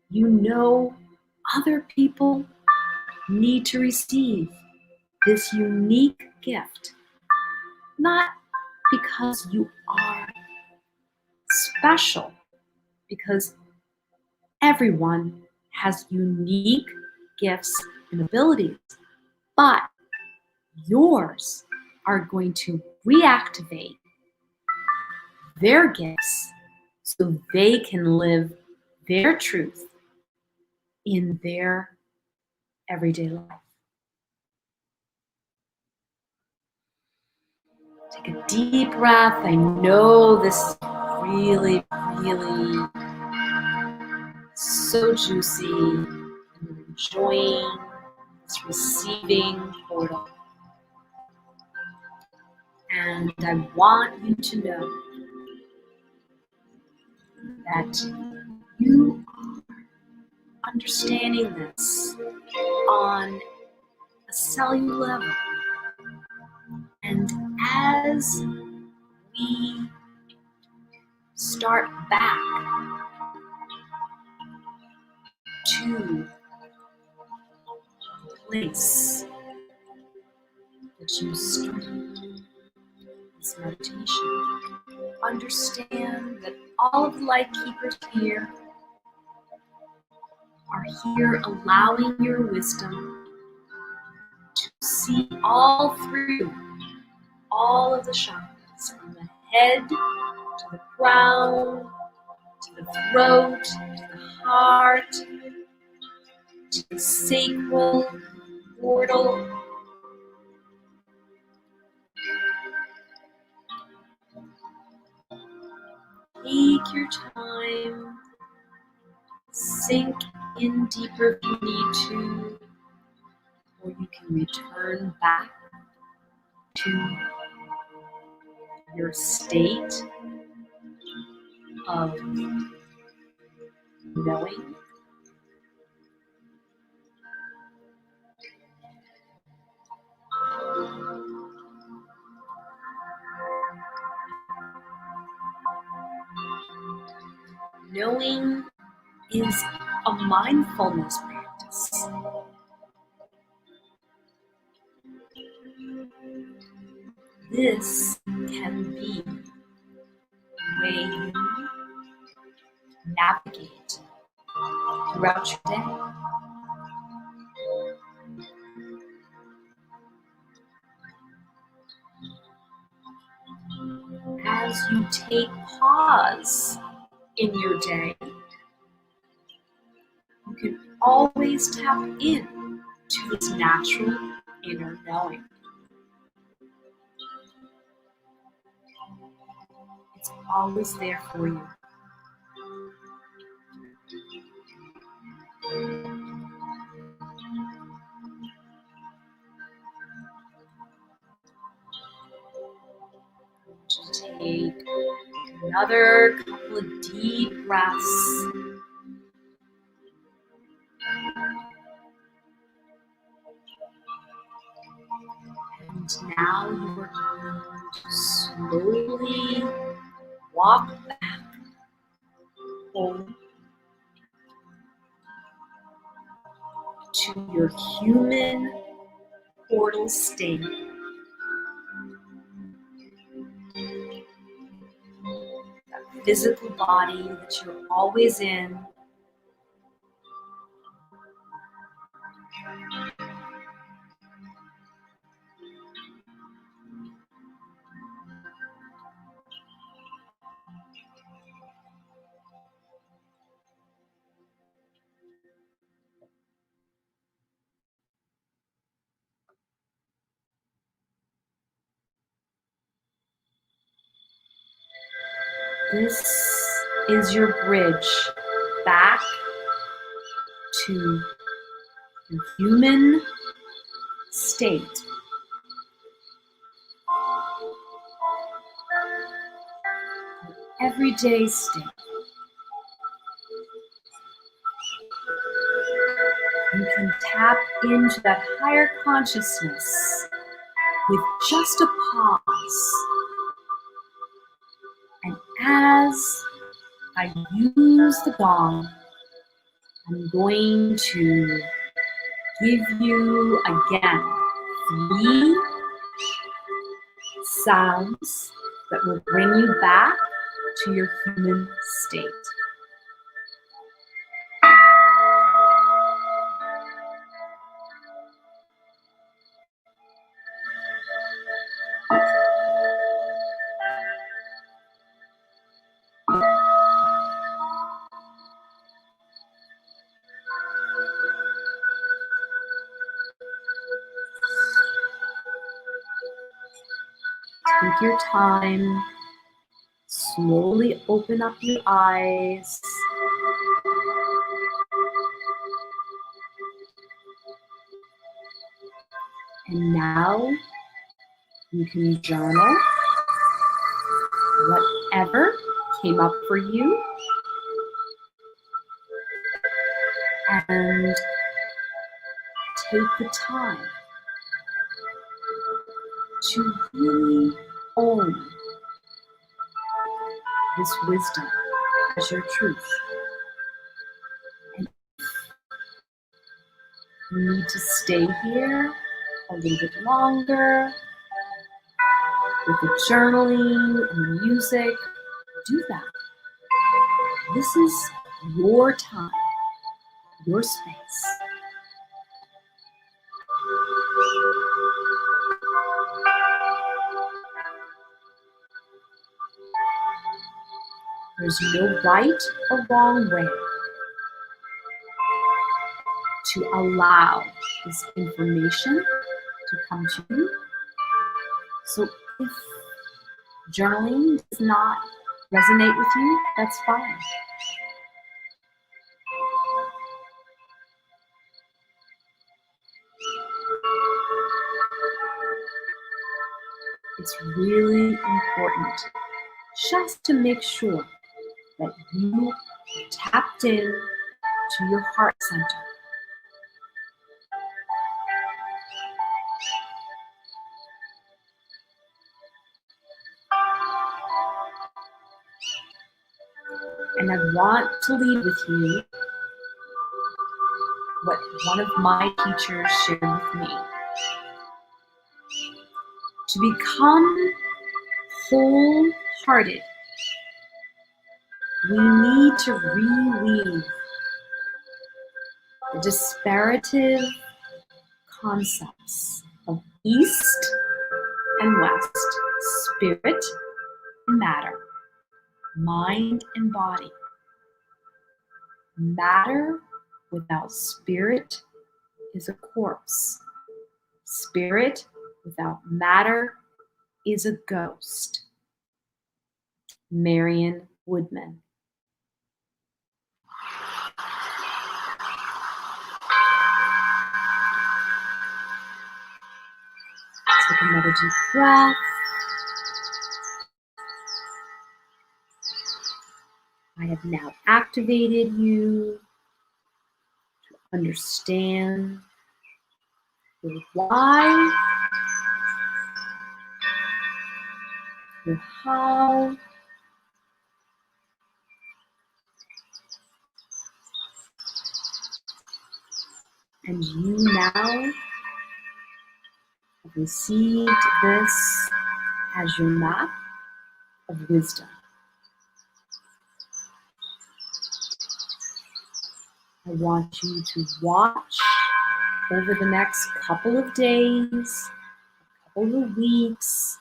You know other people need to receive this unique gift, not because you are special, because everyone has unique gifts and abilities, but yours are going to reactivate their gifts so they can live their truth in their everyday life. Take a deep breath. I know this is really, really so juicy. You're enjoying this receiving portal. And I want you to know that you are understanding this on a cellular level. And as we start back to the place that you started this meditation, understand that all of the light keepers here are here allowing your wisdom to see all through all of the chakras, from the head to the crown, to the throat, to the heart, to the sacral portal. Take your time, sink in deeper if you need to, or you can return back to your state of knowing. Knowing is a mindfulness practice. This can be the way you navigate throughout your day. As you take pause in your day, you can always tap in to this natural inner knowing. It's always there for you. Just take another couple of deep breaths. And now you are going to slowly walk back home to your human portal state. That physical body that you're always in. This is your bridge back to your human state. Your everyday state. You can tap into that higher consciousness with just a pause. And as I use the gong, I'm going to give you again 3 sounds that will bring you back to your human state. Take your time, slowly open up your eyes. And now you can journal whatever came up for you and take the time to really own this wisdom as your truth. And you need to stay here a little bit longer with the journaling and the music. Do that. This is your time, your space. There's no right or wrong way to allow this information to come to you. So if journaling does not resonate with you, that's fine. It's really important just to make sure that you tapped in to your heart center. And I want to leave with you what one of my teachers shared with me. To become wholehearted, we need to reweave the disparative concepts of East and West, spirit and matter, mind and body. Matter without spirit is a corpse. Spirit without matter is a ghost. Marion Woodman. Take another deep breath. I have now activated you to understand your why, your how, and you now have received this as your map of wisdom. I want you to watch over the next couple of days, couple of weeks,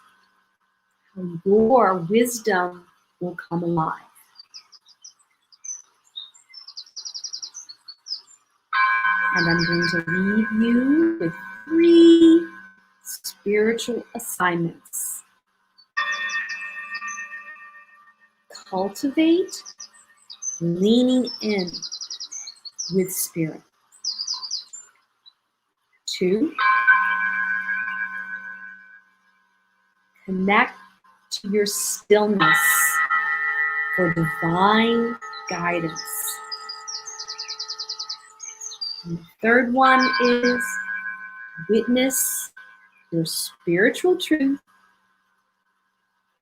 how your wisdom will come alive. And I'm going to leave you with 3 spiritual assignments. Cultivate leaning in with spirit. 2, connect to your stillness for divine guidance. And the third one is witness your spiritual truth,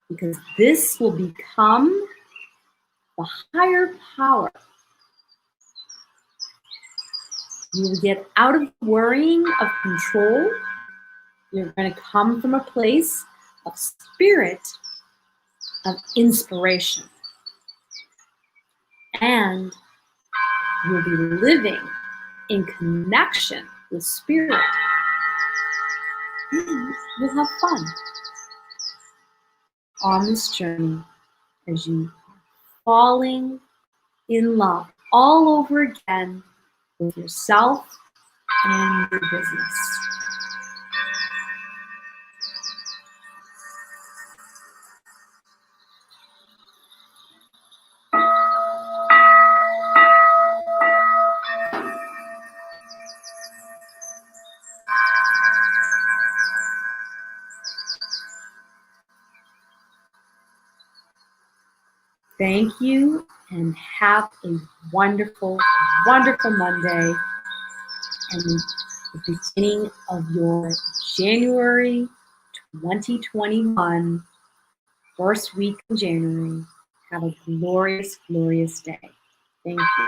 because this will become the higher power. You will get out of worrying of control. You're going to come from a place of spirit, of inspiration. And you'll be living in connection with spirit. And you'll have fun on this journey as you are falling in love all over again with yourself and your business. Thank you, and have a wonderful, wonderful Monday and the beginning of your January 2021, first week in January. Have a glorious, glorious day. Thank you.